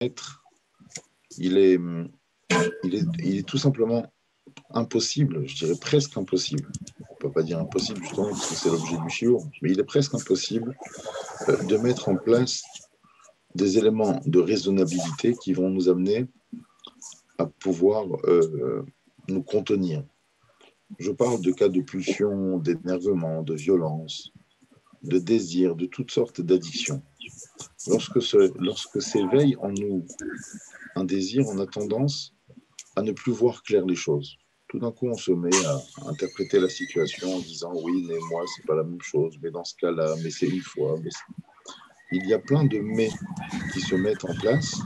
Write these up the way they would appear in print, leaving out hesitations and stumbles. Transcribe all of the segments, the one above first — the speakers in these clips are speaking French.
il est, il est tout simplement impossible, je dirais presque impossible. On ne peut pas dire impossible justement parce que c'est l'objet du shiur, mais il est presque impossible de mettre en place des éléments de raisonnabilité qui vont nous amener à pouvoir nous contenir. Je parle de cas de pulsion, d'énervement, de violence, de désir, de toutes sortes d'addictions. Lorsque s'éveille en nous un désir, on a tendance à ne plus voir clair les choses. Tout d'un coup, on se met à interpréter la situation en disant oui, mais moi, c'est pas la même chose, mais dans ce cas-là, mais c'est une fois. Il y a plein de mais qui se mettent en place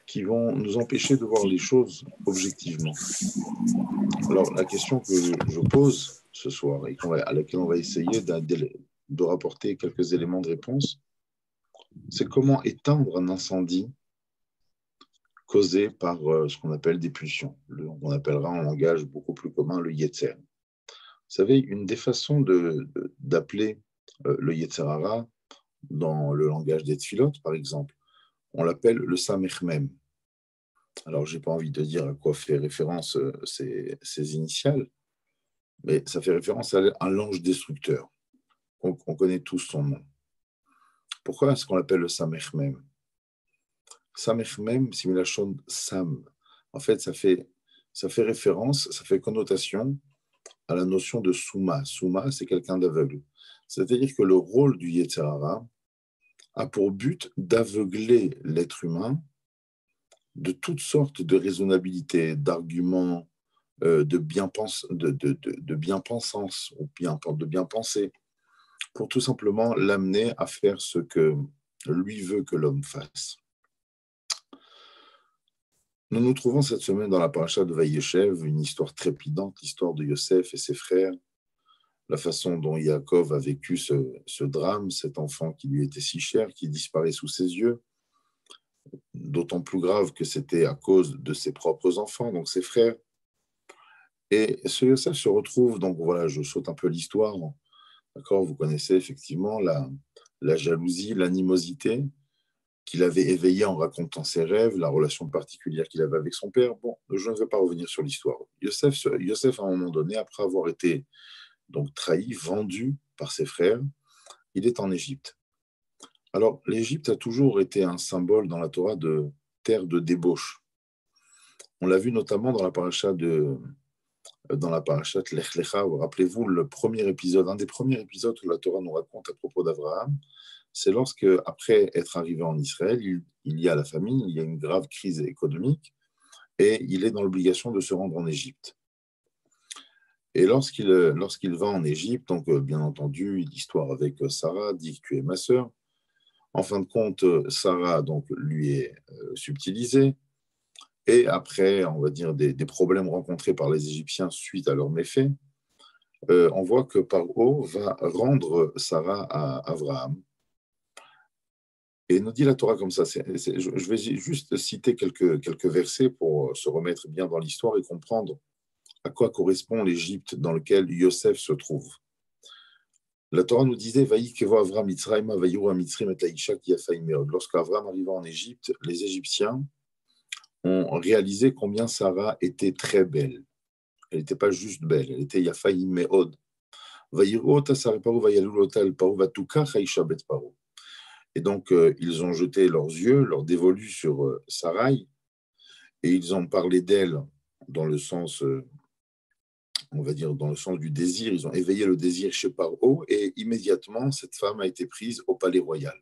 qui vont nous empêcher de voir les choses objectivement. Alors, la question que je pose ce soir et à laquelle on va essayer de rapporter quelques éléments de réponse, c'est comment éteindre un incendie causé par ce qu'on appelle des pulsions. On appellera en langage beaucoup plus commun le yetzer. Vous savez, une des façons d'appeler le yetzer hara dans le langage des tfilotes, par exemple, on l'appelle le samechmem. Alors, je n'ai pas envie de dire à quoi fait référence ces initiales, mais ça fait référence à l'ange destructeur. On connaît tous son nom. Pourquoi est-ce qu'on l'appelle le samechmem? Samechmem, similachon sam. En fait, ça fait référence, ça fait connotation à la notion de souma. Souma, c'est quelqu'un d'aveugle. C'est-à-dire que le rôle du yetzer hara a pour but d'aveugler l'être humain de toutes sortes de raisonnabilités, d'arguments, de bien-pensance ou de bien-penser, pour tout simplement l'amener à faire ce que lui veut que l'homme fasse. Nous nous trouvons cette semaine dans la paracha de Vayeshev, une histoire trépidante, l'histoire de Yosef et ses frères, la façon dont Yaakov a vécu ce drame, cet enfant qui lui était si cher, qui disparaît sous ses yeux, d'autant plus grave que c'était à cause de ses propres enfants, donc ses frères. Et ce Yosef se retrouve, donc voilà, je saute un peu l'histoire, d'accord, vous connaissez effectivement la jalousie, l'animosité qu'il avait éveillée en racontant ses rêves, la relation particulière qu'il avait avec son père. Bon, je ne vais pas revenir sur l'histoire. Yosef, à un moment donné, après avoir été donc trahi, vendu par ses frères, il est en Égypte. Alors, l'Égypte a toujours été un symbole dans la Torah de terre de débauche. On l'a vu notamment dans la paracha de Lech Lecha. Rappelez-vous, un des premiers épisodes que la Torah nous raconte à propos d'Abraham, c'est lorsque, après être arrivé en Israël, il y a la famine, il y a une grave crise économique, et il est dans l'obligation de se rendre en Égypte. Et lorsqu'il va en Égypte, donc bien entendu, l'histoire avec Sarah dit que tu es ma sœur. En fin de compte, Sarah donc lui est subtilisée. Et après, on va dire, des problèmes rencontrés par les Égyptiens suite à leurs méfaits, on voit que Paro va rendre Sarah à Abraham. Et nous dit la Torah comme ça. Je vais juste citer quelques versets pour se remettre bien dans l'histoire et comprendre à quoi correspond l'Égypte dans lequel Yosef se trouve. La Torah nous disait lorsqu'Avram arriva en Égypte, les Égyptiens ont réalisé combien Sarah était très belle. Elle n'était pas juste belle, elle était Yafaïm Meod. Et donc, ils ont jeté leurs yeux, leur dévolu sur Sarai, et ils ont parlé d'elle dans le sens, on va dire, dans le sens du désir. Ils ont éveillé le désir chez Paro, et immédiatement, cette femme a été prise au palais royal.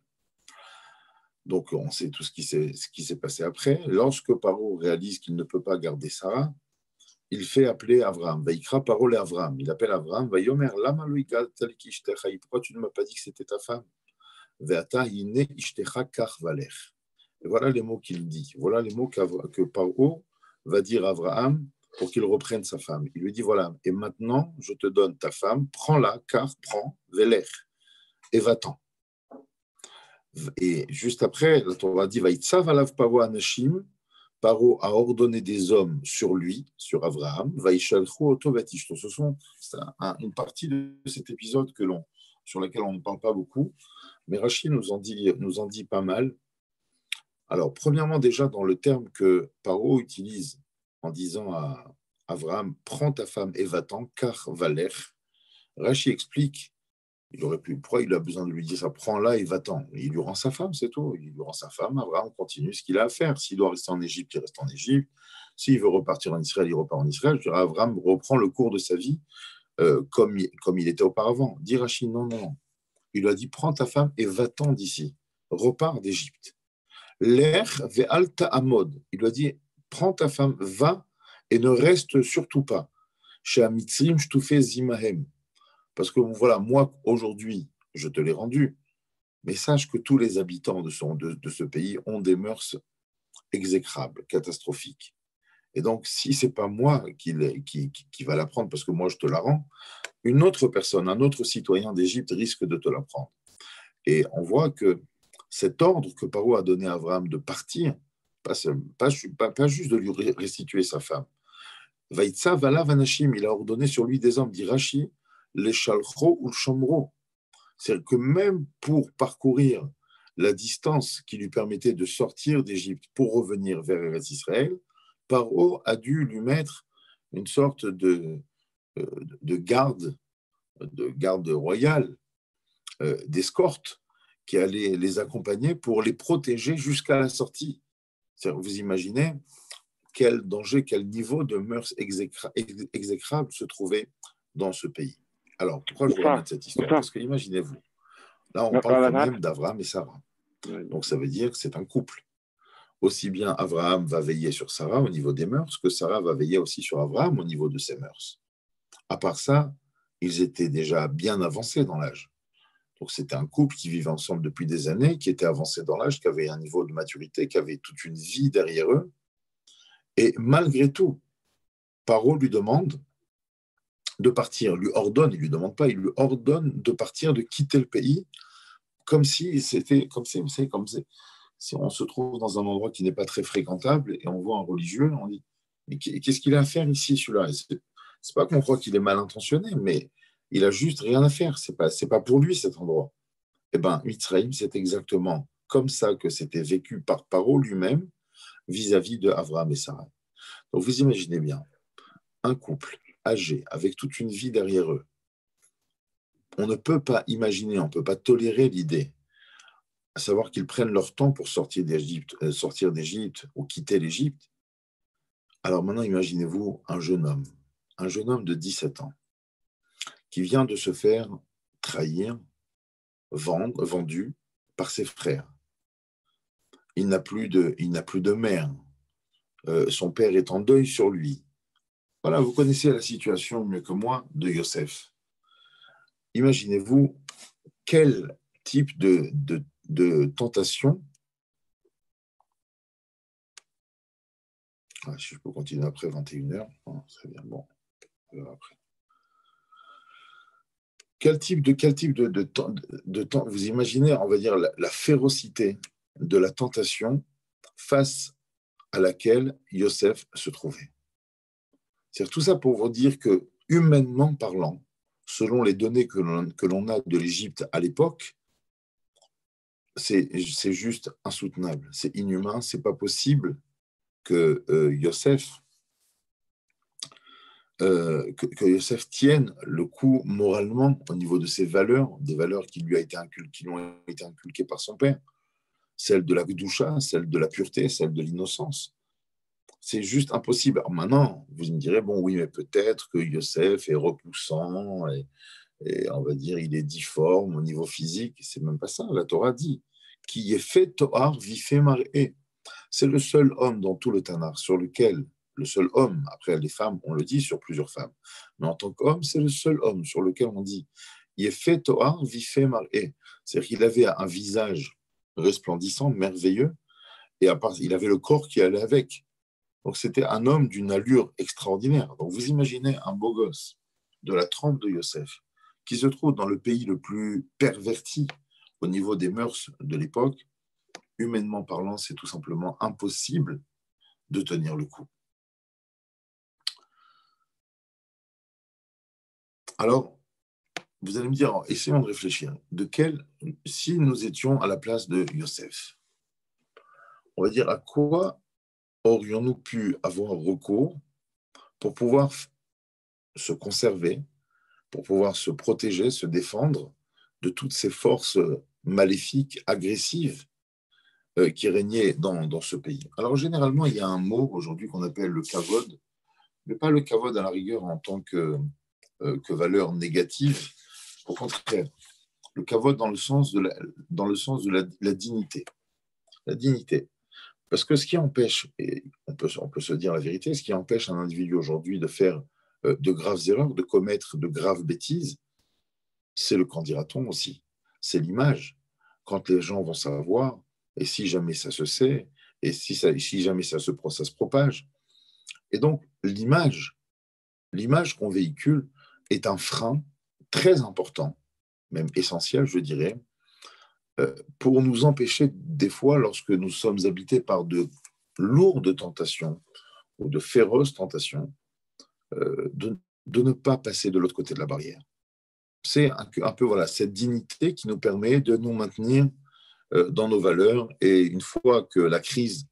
Donc, on sait tout ce qui s'est passé après. Lorsque Paro réalise qu'il ne peut pas garder Sarah, il fait appeler Avram. Vaïkra Paro et Avram. Il appelle Avram. Vayomer, lama lo igalta li ishtécha. Pourquoi tu ne m'as pas dit que c'était ta femme? Veata hine ishtécha kach valech. Et voilà les mots qu'il dit. Voilà les mots que Paro va dire à Abraham pour qu'il reprenne sa femme. Il lui dit voilà, et maintenant je te donne ta femme, prends-la, car prends, velech, et va-t'en. Et juste après, la Torah dit Vaïtsav alav Paro anashim. Paro a ordonné des hommes sur lui, sur Abraham. Vaïchalchu oto vatishto. Ce sont une partie de cet épisode sur laquelle on ne parle pas beaucoup, mais Rashi nous en dit pas mal Alors, premièrement, déjà, dans le terme que Paro utilise en disant à Abraham, prends ta femme et va-t'en, car Valer, Rachi explique, pourquoi il a besoin de lui dire ça, prends-la et va-t'en. Il lui rend sa femme, c'est tout. Il lui rend sa femme, Abraham continue ce qu'il a à faire. S'il doit rester en Égypte, il reste en Égypte. S'il veut repartir en Israël, il repart en Israël. Je dirais, Abraham reprend le cours de sa vie comme il était auparavant. Dit Rachi, non, non, non. Il lui a dit, prends ta femme et va-t'en d'ici. Repars d'Égypte. L'air ve'alta amod. Il lui a dit, prends ta femme, va et ne reste surtout pas. Chez Amitzrim, je te fais zimahem. Parce que voilà, moi, aujourd'hui, je te l'ai rendu. Mais sache que tous les habitants de ce pays ont des mœurs exécrables, catastrophiques. Et donc, si ce n'est pas moi qui va la prendre, parce que moi, je te la rends, une autre personne, un autre citoyen d'Égypte risque de te la prendre. Et on voit que cet ordre que Paro a donné à Abraham de partir, pas juste de lui restituer sa femme, Vaïtsa vala vanashim, il a ordonné sur lui des hommes, dit Rashi, les shalcho ou le shomro. C'est-à-dire que même pour parcourir la distance qui lui permettait de sortir d'Égypte pour revenir vers Eretz Israël, Paro a dû lui mettre une sorte de garde royale, d'escorte, qui allait les accompagner pour les protéger jusqu'à la sortie. Vous imaginez quel danger, quel niveau de mœurs exécrables se trouvait dans ce pays. Alors, pourquoi je vous ramène cette histoire? Parce que imaginez-vous, là on parle quand même d'Abraham et Sarah. Donc ça veut dire que c'est un couple. Aussi bien Abraham va veiller sur Sarah au niveau des mœurs que Sarah va veiller aussi sur Abraham au niveau de ses mœurs. À part ça, ils étaient déjà bien avancés dans l'âge. Donc c'était un couple qui vivait ensemble depuis des années, qui était avancé dans l'âge, qui avait un niveau de maturité, qui avait toute une vie derrière eux. Et malgré tout, Paro lui demande de partir, lui ordonne, il lui demande pas, il lui ordonne de partir, de quitter le pays, comme si c'était, si on se trouve dans un endroit qui n'est pas très fréquentable et on voit un religieux, on dit, mais qu'est-ce qu'il a à faire ici, celui-là? C'est pas qu'on croit qu'il est mal intentionné, mais il a juste rien à faire. C'est pas pour lui cet endroit. Eh bien, Mitzrayim, c'est exactement comme ça que c'était vécu par Paro lui-même vis-à-vis de Abraham et Sarah. Donc vous imaginez bien, un couple âgé, avec toute une vie derrière eux, on ne peut pas imaginer, on ne peut pas tolérer l'idée, à savoir qu'ils prennent leur temps pour sortir d'Égypte ou quitter l'Égypte. Alors maintenant, imaginez-vous un jeune homme de 17 ans, qui vient de se faire trahir, vendu par ses frères. Il n'a plus de mère. Son père est en deuil sur lui. Voilà, vous connaissez la situation mieux que moi de Yosef. Imaginez-vous quel type de tentation. Ah, si je peux continuer après 21h, très bien, bon, après. Quel type de temps, vous imaginez, on va dire, la férocité de la tentation face à laquelle Yosef se trouvait. C'est tout ça pour vous dire que, humainement parlant, selon les données que l'on a de l'Égypte à l'époque, c'est juste insoutenable, c'est inhumain, c'est pas possible que Yosef tienne le coup moralement au niveau de ses valeurs, des valeurs qui lui ont été inculquées par son père, celle de la Gdoucha, celle de la pureté, celle de l'innocence. C'est juste impossible. Alors maintenant, vous me direz, bon, oui, mais peut-être que Yosef est repoussant et on va dire il est difforme au niveau physique. C'est même pas ça. La Torah dit qui est fait Toar vifé maré. C'est le seul homme dans tout le Tanakh sur lequel, le seul homme, après les femmes, on le dit sur plusieurs femmes, mais en tant qu'homme, c'est le seul homme sur lequel on dit il est fait Toar vifé maré. C'est-à-dire qu'il avait un visage resplendissant, merveilleux, et à part, il avait le corps qui allait avec. Donc, c'était un homme d'une allure extraordinaire. Donc, vous imaginez un beau gosse de la trempe de Yosef qui se trouve dans le pays le plus perverti au niveau des mœurs de l'époque. Humainement parlant, c'est tout simplement impossible de tenir le coup. Alors, vous allez me dire, essayons de réfléchir. Si nous étions à la place de Yosef, on va dire, à quoi aurions-nous pu avoir recours pour pouvoir se conserver, pour pouvoir se protéger, se défendre de toutes ces forces maléfiques, agressives qui régnaient dans ce pays. Alors généralement, il y a un mot aujourd'hui qu'on appelle le kavod, mais pas le kavod à la rigueur en tant que valeur négative. Au contraire, le kavod dans le sens de la dignité. La dignité. Parce que ce qui empêche, et on peut se dire la vérité, ce qui empêche un individu aujourd'hui de faire de graves erreurs, de commettre de graves bêtises, c'est le qu'en dira-t-on aussi. C'est l'image. Quand les gens vont savoir, et si jamais ça se sait, et si jamais ça se propage. Et donc, l'image qu'on véhicule est un frein très important, même essentiel, je dirais, pour nous empêcher, des fois, lorsque nous sommes habités par de lourdes tentations ou de féroces tentations, de ne pas passer de l'autre côté de la barrière. C'est un peu voilà, cette dignité qui nous permet de nous maintenir dans nos valeurs. Et une fois que la crise,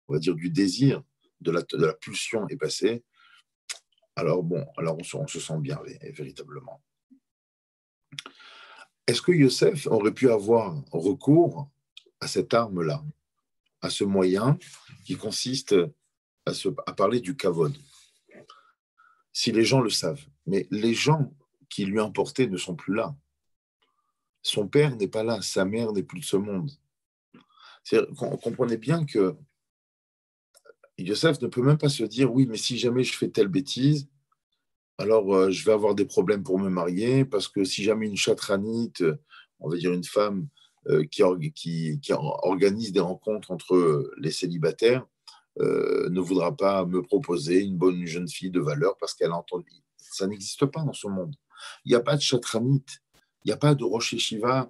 on va dire, du désir, de la pulsion est passée, alors bon, alors on se sent bien, véritablement. Est-ce que Youssef aurait pu avoir recours à cette arme-là, à ce moyen qui consiste à parler du kavod, si les gens le savent? Mais les gens qui lui importaient ne sont plus là. Son père n'est pas là, sa mère n'est plus de ce monde. Comprenez bien que Youssef ne peut même pas se dire, oui, mais si jamais je fais telle bêtise, alors je vais avoir des problèmes pour me marier, parce que si jamais une chatranite, on va dire une femme qui organise des rencontres entre les célibataires, ne voudra pas me proposer une bonne jeune fille de valeur parce qu'elle a entendu. Ça n'existe pas dans ce monde. Il n'y a pas de chatranite, il n'y a pas de Rosh Yeshiva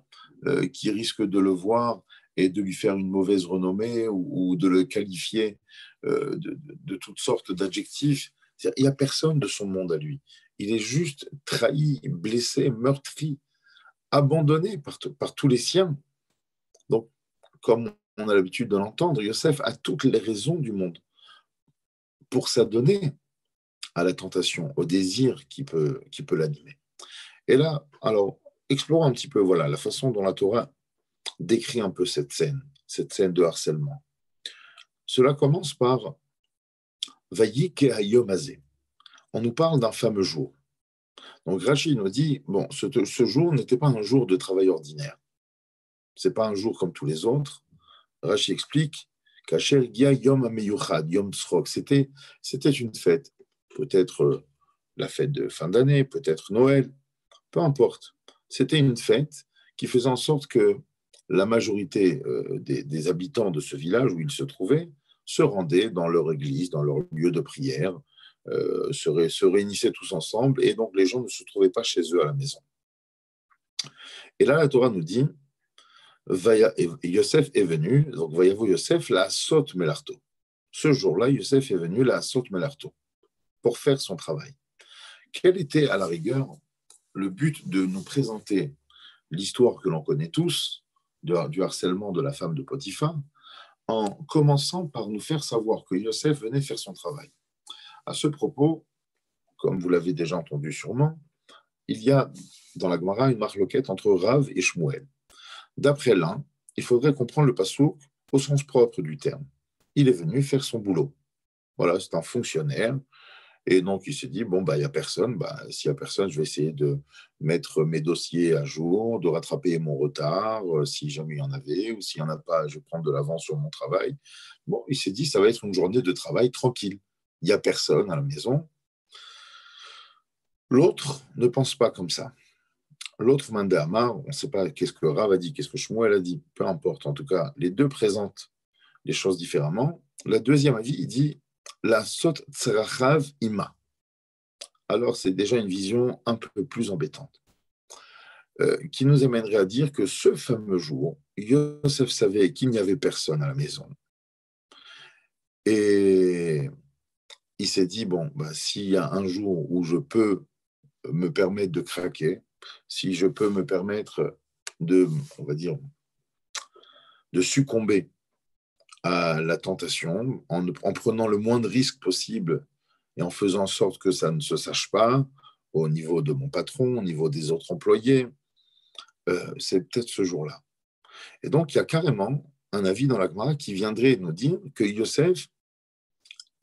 qui risque de le voir et de lui faire une mauvaise renommée ou de le qualifier de toutes sortes d'adjectifs. Il n'y a personne de son monde à lui. Il est juste trahi, blessé, meurtri, abandonné par tous les siens. Donc, comme on a l'habitude de l'entendre, Yosef a toutes les raisons du monde pour s'adonner à la tentation, au désir qui peut l'animer. Et là, alors, explorons un petit peu voilà, la façon dont la Torah décrit un peu cette scène de harcèlement. Cela commence par Vayike Hayom Hazeh. On nous parle d'un fameux jour. Donc Rachid nous dit, bon, ce jour n'était pas un jour de travail ordinaire. Ce n'est pas un jour comme tous les autres. Rachid explique qu'Asher Gia Yom Ameyuchad, Yom Tzrok, c'était une fête. Peut-être la fête de fin d'année, peut-être Noël, peu importe. C'était une fête qui faisait en sorte que la majorité des habitants de ce village où ils se trouvaient se rendaient dans leur église, dans leur lieu de prière, se réunissaient tous ensemble, et donc les gens ne se trouvaient pas chez eux à la maison. Et là, la Torah nous dit, Yosef est venu, donc voyez-vous Yosef, la Sot Melarto. Ce jour-là, Yosef est venu, la Sot Melarto, pour faire son travail. Quel était, à la rigueur, le but de nous présenter l'histoire que l'on connaît tous, du harcèlement de la femme de Potiphar, en commençant par nous faire savoir que Yosef venait faire son travail. À ce propos, comme vous l'avez déjà entendu sûrement, il y a dans la Gemara une marloquette entre Rav et Shmuel. D'après l'un, il faudrait comprendre le passouk au sens propre du terme. Il est venu faire son boulot. Voilà, c'est un fonctionnaire. Et donc, il s'est dit, bon, il n'y a personne. S'il n'y a personne, je vais essayer de mettre mes dossiers à jour, de rattraper mon retard, si jamais il y en avait, ou s'il n'y en a pas, je vais prendre de l'avance sur mon travail. Bon, il s'est dit, ça va être une journée de travail tranquille. Il n'y a personne à la maison. L'autre ne pense pas comme ça. L'autre, Mande Amar, on ne sait pas qu'est-ce que Rav a dit, qu'est-ce que Shmuel a dit, peu importe. En tout cas, les deux présentent les choses différemment. La deuxième avis, il dit la sot tzrachav ima. Alors, c'est déjà une vision un peu plus embêtante, qui nous amènerait à dire que ce fameux jour, Yosef savait qu'il n'y avait personne à la maison. Et il s'est dit, bon, s'il y a un jour où je peux me permettre de craquer, si je peux me permettre on va dire, de succomber à la tentation, en prenant le moins de risques possible et en faisant en sorte que ça ne se sache pas au niveau de mon patron, au niveau des autres employés. C'est peut-être ce jour-là. Et donc, il y a carrément un avis dans la Gemara qui viendrait nous dire que Yosef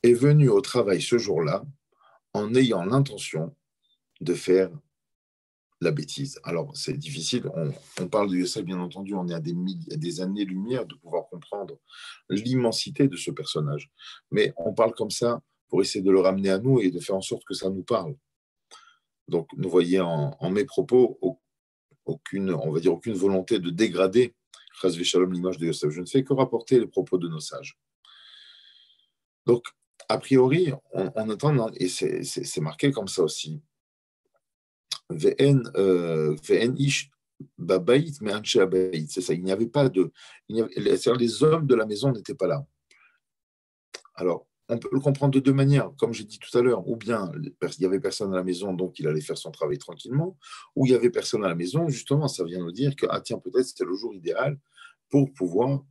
est venu au travail ce jour-là en ayant l'intention de faire la bêtise. Alors, c'est difficile. On parle de Yosef, bien entendu, on est à des années-lumière de pouvoir comprendre l'immensité de ce personnage. Mais on parle comme ça pour essayer de le ramener à nous et de faire en sorte que ça nous parle. Donc, vous voyez en mes propos aucune, on va dire, aucune volonté de dégrader Chas v'Shalom l'image de Yosef. Je ne fais que rapporter les propos de nos sages. Donc, a priori, on attend, et c'est marqué comme ça aussi, Ve'en ish babaït mais anche abaït. C'est ça, il n'y avait pas de. C'est-à-dire les hommes de la maison n'étaient pas là. Alors, on peut le comprendre de deux manières, comme j'ai dit tout à l'heure, ou bien il n'y avait personne à la maison, donc il allait faire son travail tranquillement, ou il y avait personne à la maison, justement, ça vient nous dire que, ah tiens, peut-être c'était le jour idéal pour pouvoir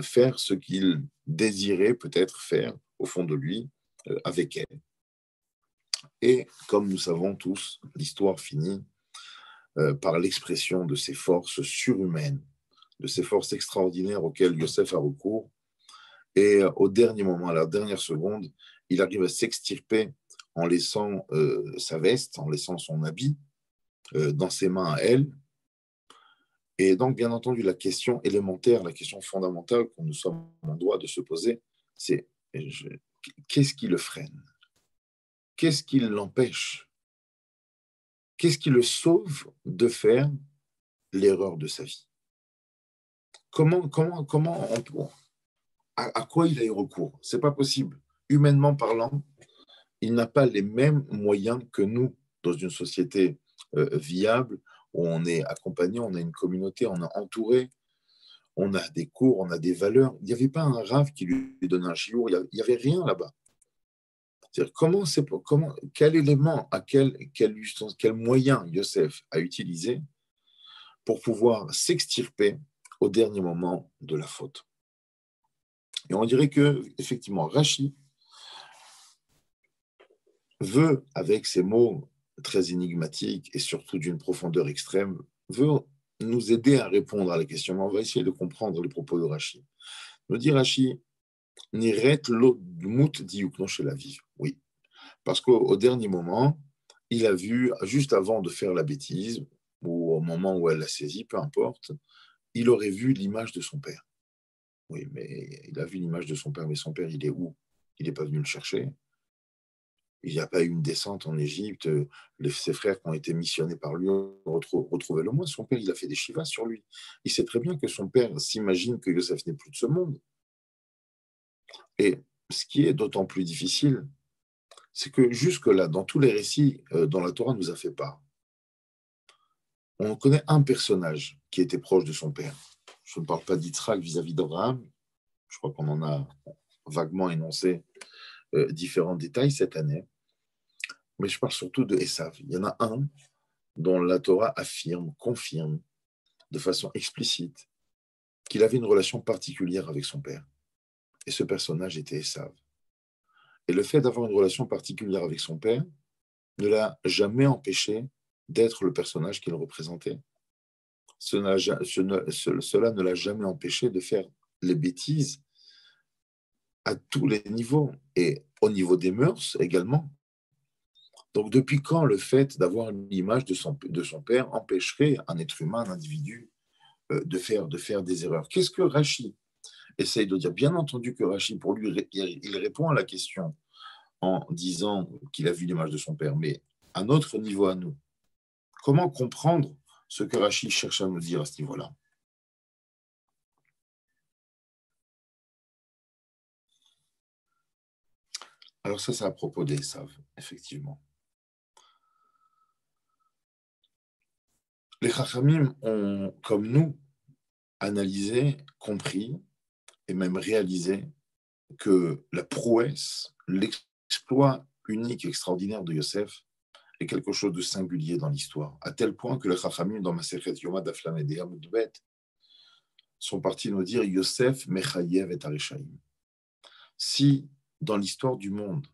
faire ce qu'il désirait peut-être faire au fond de lui avec elle. Et comme nous savons tous, l'histoire finit par l'expression de ces forces surhumaines, de ces forces extraordinaires auxquelles Yosef a recours. Et au dernier moment, à la dernière seconde, il arrive à s'extirper en laissant sa veste, en laissant son habit dans ses mains à elle. Et donc, bien entendu, la question élémentaire, la question fondamentale qu'on nous sommes en droit de se poser, c'est qu'est-ce qui le freine? Qu'est-ce qui l'empêche? Qu'est-ce qui le sauve de faire l'erreur de sa vie? Comment à quoi il a eu recours? C'est pas possible. Humainement parlant, il n'a pas les mêmes moyens que nous dans une société viable où on est accompagné, on a une communauté, on est entouré, on a des cours, on a des valeurs. Il n'y avait pas un rave qui lui donnait un chiour, il n'y avait rien là-bas. C'est-à-dire quel élément, quel moyen Yosef a utilisé pour pouvoir s'extirper au dernier moment de la faute. Et on dirait que, effectivement, Rashi veut, avec ces mots très énigmatiques et surtout d'une profondeur extrême, veut nous aider à répondre à la question. On va essayer de comprendre les propos de Rashi. Nous dit Rashi, Niret lo dmut diukno chez la vie. Oui, parce qu'au dernier moment, il a vu, juste avant de faire la bêtise, ou au moment où elle l'a saisi, peu importe, il aurait vu l'image de son père. Oui, mais il a vu l'image de son père, mais son père, il est où? Il n'est pas venu le chercher. Il n'y a pas eu une descente en Égypte. Ses frères qui ont été missionnés par lui ont retrouvé le moins. Son père, il a fait des shivas sur lui. Il sait très bien que son père s'imagine que Yosef n'est plus de ce monde. Et ce qui est d'autant plus difficile, c'est que jusque-là, dans tous les récits dont la Torah nous a fait part, on connaît un personnage qui était proche de son père. Je ne parle pas d'Yitzhak vis-à-vis d'Abraham. Je crois qu'on en a vaguement énoncé différents détails cette année. Mais je parle surtout de Esav. Il y en a un dont la Torah affirme, confirme de façon explicite qu'il avait une relation particulière avec son père. Et ce personnage était Esav. Et le fait d'avoir une relation particulière avec son père ne l'a jamais empêché d'être le personnage qu'il représentait. Cela ne l'a jamais empêché de faire les bêtises à tous les niveaux et au niveau des mœurs également. Donc, depuis quand le fait d'avoir l'image de son père empêcherait un être humain, un individu, de faire des erreurs? Qu'est-ce que Rashi essaye de dire? Bien entendu que Rashi, pour lui, il répond à la question en disant qu'il a vu l'image de son père, mais à notre niveau, à nous, comment comprendre ce que Rashi cherche à nous dire à ce niveau-là? Alors ça, c'est à propos des Esav, effectivement. Les Chachamim ont, comme nous, analysé, compris et même réalisé que la prouesse, l'exploit unique, extraordinaire de Yosef est quelque chose de singulier dans l'histoire, à tel point que les Chachamim, dans Masechet Yoma Daf Lamed et Amud Bet, sont partis nous dire Yosef Mechayev et Arishaim. Si dans l'histoire du monde,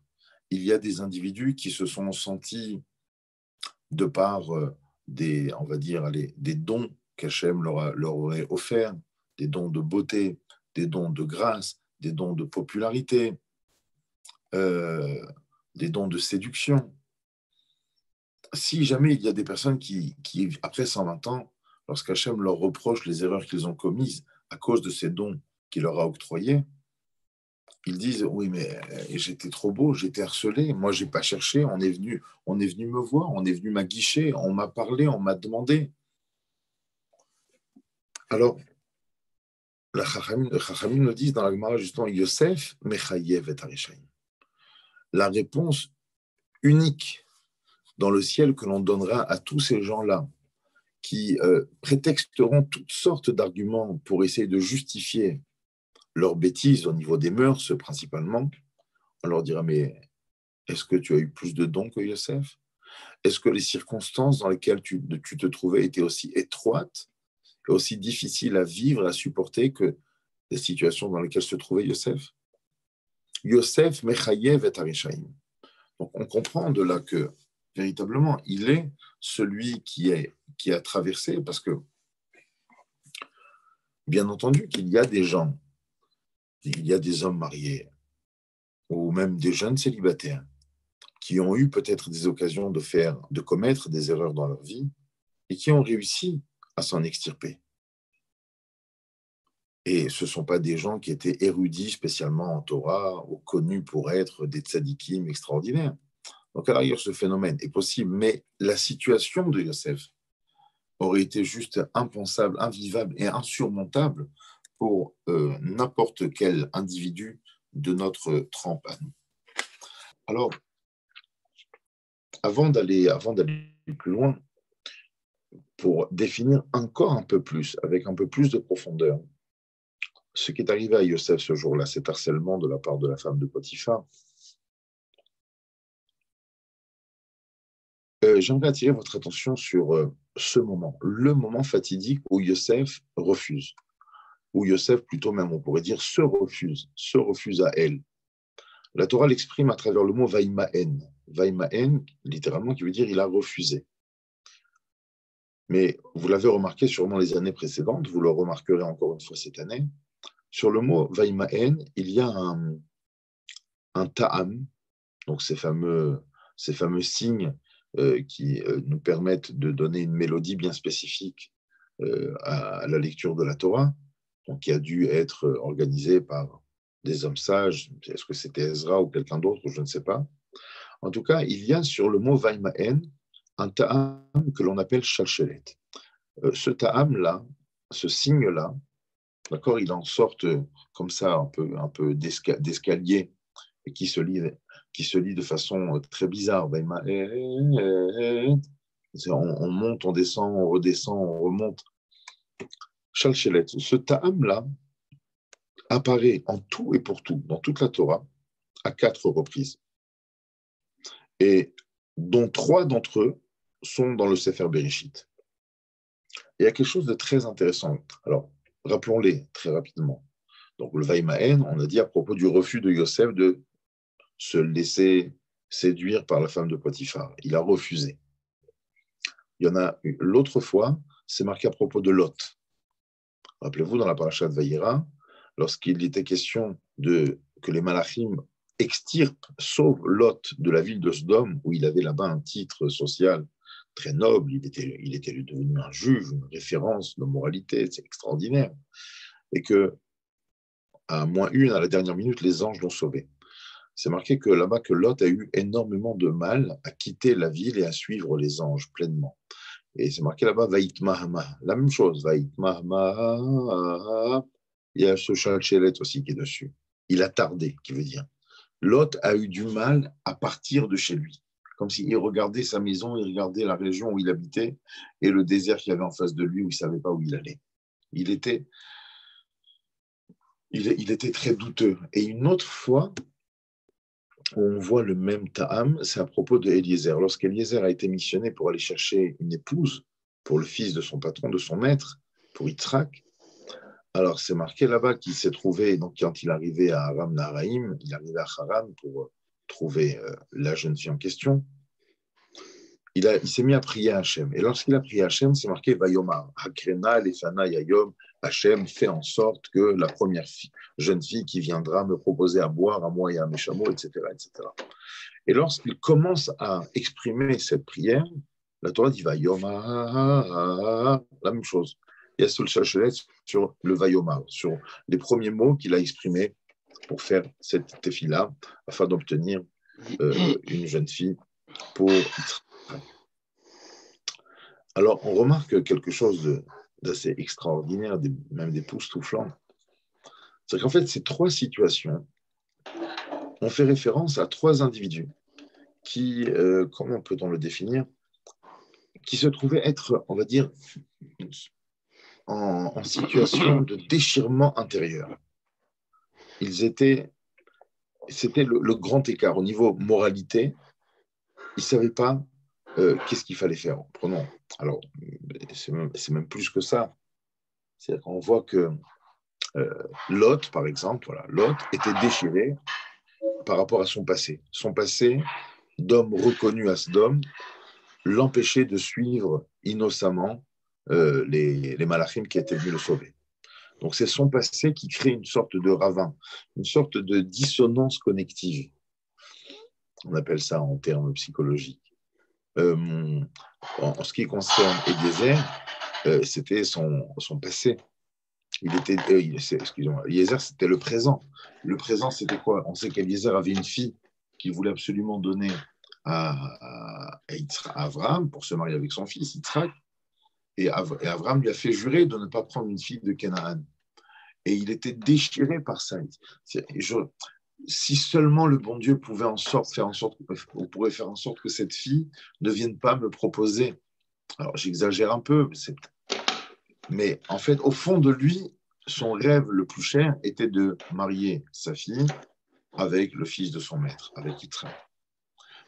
il y a des individus qui se sont sentis, de par des, on va dire, des dons qu'Hachem leur aurait offerts, des dons de beauté, des dons de grâce, des dons de popularité, des dons de séduction. Si jamais il y a des personnes qui après 120 ans, lorsqu'Hachem leur reproche les erreurs qu'ils ont commises à cause de ces dons qu'il leur a octroyés, ils disent oui, mais j'étais trop beau, j'étais harcelé, moi j'ai pas cherché, on est venu me voir, on est venu m'aguicher, on m'a parlé, on m'a demandé. Alors, les Chachamim nous disent dans la Gemara justement Yosef Mechayev et Arishaim. La réponse unique dans le ciel que l'on donnera à tous ces gens-là qui prétexteront toutes sortes d'arguments pour essayer de justifier leurs bêtises au niveau des mœurs principalement, on leur dira mais est-ce que tu as eu plus de dons que Yosef? Est-ce que les circonstances dans lesquelles tu te trouvais étaient aussi étroites et aussi difficiles à vivre, à supporter que les situations dans lesquelles se trouvait Yosef? Yosef Mechayev et Arishaim. Donc on comprend de là que véritablement il est celui qui a traversé, parce que bien entendu qu'il y a des gens, il y a des hommes mariés ou même des jeunes célibataires qui ont eu peut-être des occasions de commettre des erreurs dans leur vie et qui ont réussi à s'en extirper. Et ce ne sont pas des gens qui étaient érudits spécialement en Torah ou connus pour être des tzadikim extraordinaires. Donc à l'arrière, ce phénomène est possible, mais la situation de Yosef aurait été juste impensable, invivable et insurmontable pour n'importe quel individu de notre trempe à nous. Alors, avant d'aller plus loin, pour définir encore un peu plus, avec un peu plus de profondeur, ce qui est arrivé à Yosef ce jour-là, cet harcèlement de la part de la femme de Potiphar, j'aimerais attirer votre attention sur ce moment, le moment fatidique où Yosef refuse, où Yosef, plutôt même on pourrait dire, se refuse à elle. La Torah l'exprime à travers le mot vaïmaen. Vaïmaen, littéralement, qui veut dire il a refusé. Mais vous l'avez remarqué sûrement les années précédentes, vous le remarquerez encore une fois cette année, sur le mot vaïmaen, il y a un ta'am, donc ces fameux signes qui nous permettent de donner une mélodie bien spécifique à la lecture de la Torah, donc qui a dû être organisée par des hommes sages. Est-ce que c'était Ezra ou quelqu'un d'autre, je ne sais pas. En tout cas, il y a sur le mot vaïmaen un ta'am que l'on appelle shalchelet. Ce ta'am-là, ce signe-là, d'accord, il en sorte comme ça, un peu d'escalier, et qui se lit de façon très bizarre. On monte, on descend, on redescend, on remonte. Shalchelet, ce ta'am-là apparaît en tout et pour tout, dans toute la Torah, à 4 reprises. Et dont 3 d'entre eux sont dans le Sefer Bereshit. Il y a quelque chose de très intéressant. Alors, rappelons-les très rapidement. Donc, le Vaïmaen, on a dit à propos du refus de Yosef de se laisser séduire par la femme de Potiphar. Il a refusé. Il y en a l'autre fois, c'est marqué à propos de Lot. Rappelez-vous, dans la paracha de Vayera, lorsqu'il était question que les Malachim extirpent, sauvent Lot de la ville de Sodome, où il avait là-bas un titre social très noble, il était devenu un juge, une référence de moralité, c'est extraordinaire, et que à -1, à la dernière minute, les anges l'ont sauvé. C'est marqué que là-bas, que Lot a eu énormément de mal à quitter la ville et à suivre les anges pleinement. Et c'est marqué là-bas, Vaïtmahama, la même chose, Vaïtmahama, il y a ce Shalchelet aussi qui est dessus. Il a tardé, qui veut dire. Lot a eu du mal à partir de chez lui, comme s'il regardait sa maison, il regardait la région où il habitait et le désert qu'il y avait en face de lui où il ne savait pas où il allait. Il était très douteux. Et une autre fois, on voit le même ta'am, c'est à propos de Eliezer. Lorsqu'Eliezer a été missionné pour aller chercher une épouse pour le fils de son patron, de son maître, pour Yitzhak, Alors, c'est marqué là-bas qu'il s'est trouvé, donc quand il arrivait à Aram Naharaim, il arrivait à Haran pour trouver la jeune fille en question. Il s'est mis à prier à Hachem. Et lorsqu'il a prié à Hachem, c'est marqué Vayomar, Hakrena, Lefana, Yayom, Hachem fait en sorte que la première jeune fille qui viendra me proposer à boire, à moi et à mes chameaux, etc., etc. Et lorsqu'il commence à exprimer cette prière, la Torah dit Vayomar, la même chose. Il y a sur le Shachelet, sur le Vayomar, sur les premiers mots qu'il a exprimés pour faire cette tefila, afin d'obtenir une jeune fille pour Israël. Alors, on remarque quelque chose d'assez extraordinaire, même d'époustouflant. C'est qu'en fait, ces trois situations ont fait référence à trois individus qui, comment peut-on le définir, qui se trouvaient être, on va dire, en situation de déchirement intérieur. C'était le grand écart au niveau moralité. Ils ne savaient pas qu'est-ce qu'il fallait faire. Prenons. Alors, c'est même plus que ça. C'est-à-dire qu'on voit que Lot, par exemple, voilà, Lot était déchiré par rapport à son passé. Son passé d'homme reconnu à Sodome l'empêchait de suivre innocemment les malachim qui étaient venus le sauver. Donc c'est son passé qui crée une sorte de ravin, une sorte de dissonance connective. On appelle ça en termes psychologiques. En ce qui concerne Eliezer, c'était son passé. Excusez-moi, Eliezer, c'était le présent. Le présent, c'était quoi? On sait qu'Eliezer avait une fille qu'il voulait absolument donner à Abraham pour se marier avec son fils, Yitzhak. Et Abraham lui a fait jurer de ne pas prendre une fille de Canaan. Et il était déchiré par ça. Si seulement le bon Dieu pouvait pourrait faire en sorte que cette fille ne vienne pas me proposer. Alors j'exagère un peu, mais en fait, au fond de lui, son rêve le plus cher était de marier sa fille avec le fils de son maître, avec Yitzhak.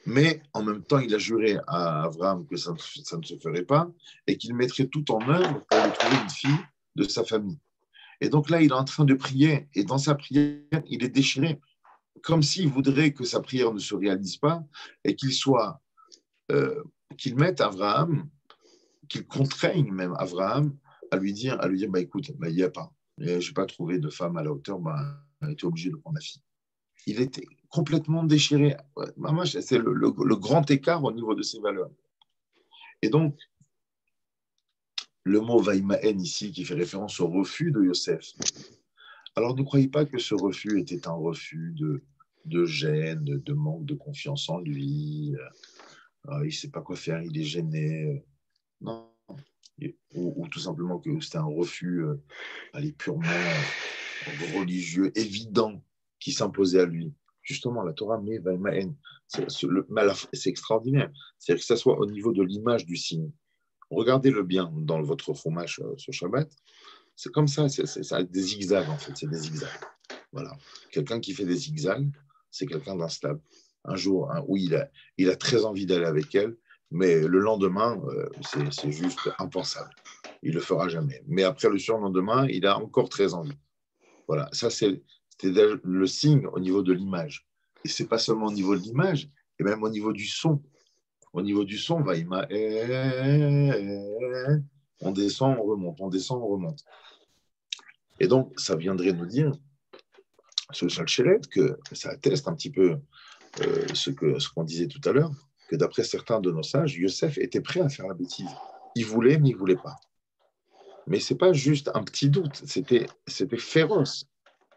Mais en même temps, il a juré à Abraham que ça ne se ferait pas et qu'il mettrait tout en œuvre pour lui trouver une fille de sa famille. Et donc là, il est en train de prier et dans sa prière, il est déchiré, comme s'il voudrait que sa prière ne se réalise pas et qu'il mette Abraham, qu'il contraigne même Abraham à lui dire bah, écoute, bah, il n'y a pas. Je n'ai pas trouvé de femme à la hauteur, bah, tu es obligé de prendre ma fille. Il était complètement déchiré. C'est le grand écart au niveau de ses valeurs. Et donc, le mot Vaïmaen ici, qui fait référence au refus de Yosef. Alors, ne croyez pas que ce refus était un refus de gêne, de manque de confiance en lui. Il ne sait pas quoi faire, il est gêné. Non. Ou tout simplement que c'était un refus purement religieux, évident, qui s'imposait à lui. Justement, la Torah met Vaïmaen. C'est extraordinaire. C'est-à-dire que ça soit au niveau de l'image du signe. Regardez-le bien dans votre fromage ce Shabbat. C'est comme ça, c'est des zigzags en fait, c'est des zigzags. Voilà. Quelqu'un qui fait des zigzags, c'est quelqu'un d'instable. Un jour, où il a très envie d'aller avec elle, mais le lendemain, c'est juste impensable. Il ne le fera jamais. Mais après le surlendemain, il a encore très envie. Voilà, ça c'était le signe au niveau de l'image. Et ce n'est pas seulement au niveau de l'image, et même au niveau du son. Au niveau du son, on descend, on remonte, on descend, on remonte. Et donc, ça viendrait nous dire, ce Chalchelet, que ça atteste un petit peu ce qu'on disait tout à l'heure, que d'après certains de nos sages, Yosef était prêt à faire la bêtise. Il voulait, mais il ne voulait pas. Mais ce n'est pas juste un petit doute, c'était féroce,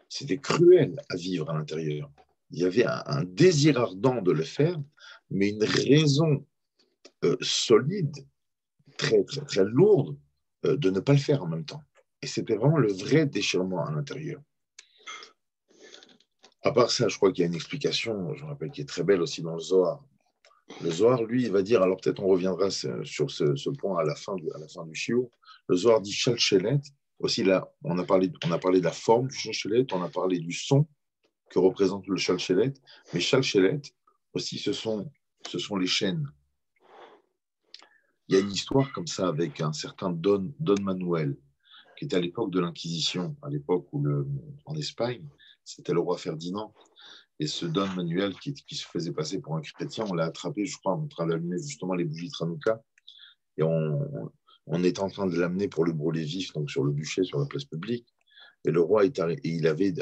c'était cruel à vivre à l'intérieur. Il y avait un désir ardent de le faire, mais une raison solide, très, très, très lourde, de ne pas le faire en même temps. Et c'était vraiment le vrai déchirement à l'intérieur. À part ça, je crois qu'il y a une explication, je me rappelle, qui est très belle aussi dans le Zohar. Le Zohar, lui, il va dire, alors peut-être on reviendra sur ce point à la fin du shiur. Le Zohar dit Chalchelet. Aussi, là, on a parlé de la forme du Chalchelet, on a parlé du son que représente le Chalchelet. Mais Chalchelet, aussi, ce sont les chaînes. Il y a une histoire comme ça avec un certain Don Manuel. qui était à l'époque de l'Inquisition, à l'époque où en Espagne, c'était le roi Ferdinand. Et ce Don Manuel qui se faisait passer pour un chrétien, on l'a attrapé, je crois, en train d'allumer justement les bougies de Hanouka. Et on était en train de l'amener pour le brûler vif, donc sur le bûcher, sur la place publique. Et le roi, il avait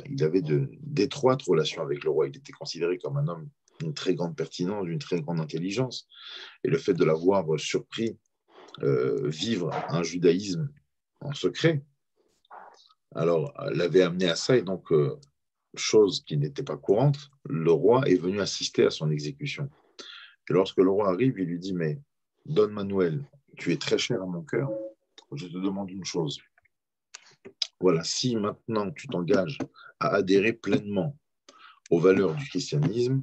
d'étroites relations avec le roi. Il était considéré comme un homme d'une très grande pertinence, d'une très grande intelligence. Et le fait de l'avoir surpris vivre un judaïsme en secret, alors l'avait amené à ça. Et donc, chose qui n'était pas courante, le roi est venu assister à son exécution. Et lorsque le roi arrive, il lui dit, mais Don Manuel, tu es très cher à mon cœur, je te demande une chose. Voilà, si maintenant tu t'engages à adhérer pleinement aux valeurs du christianisme,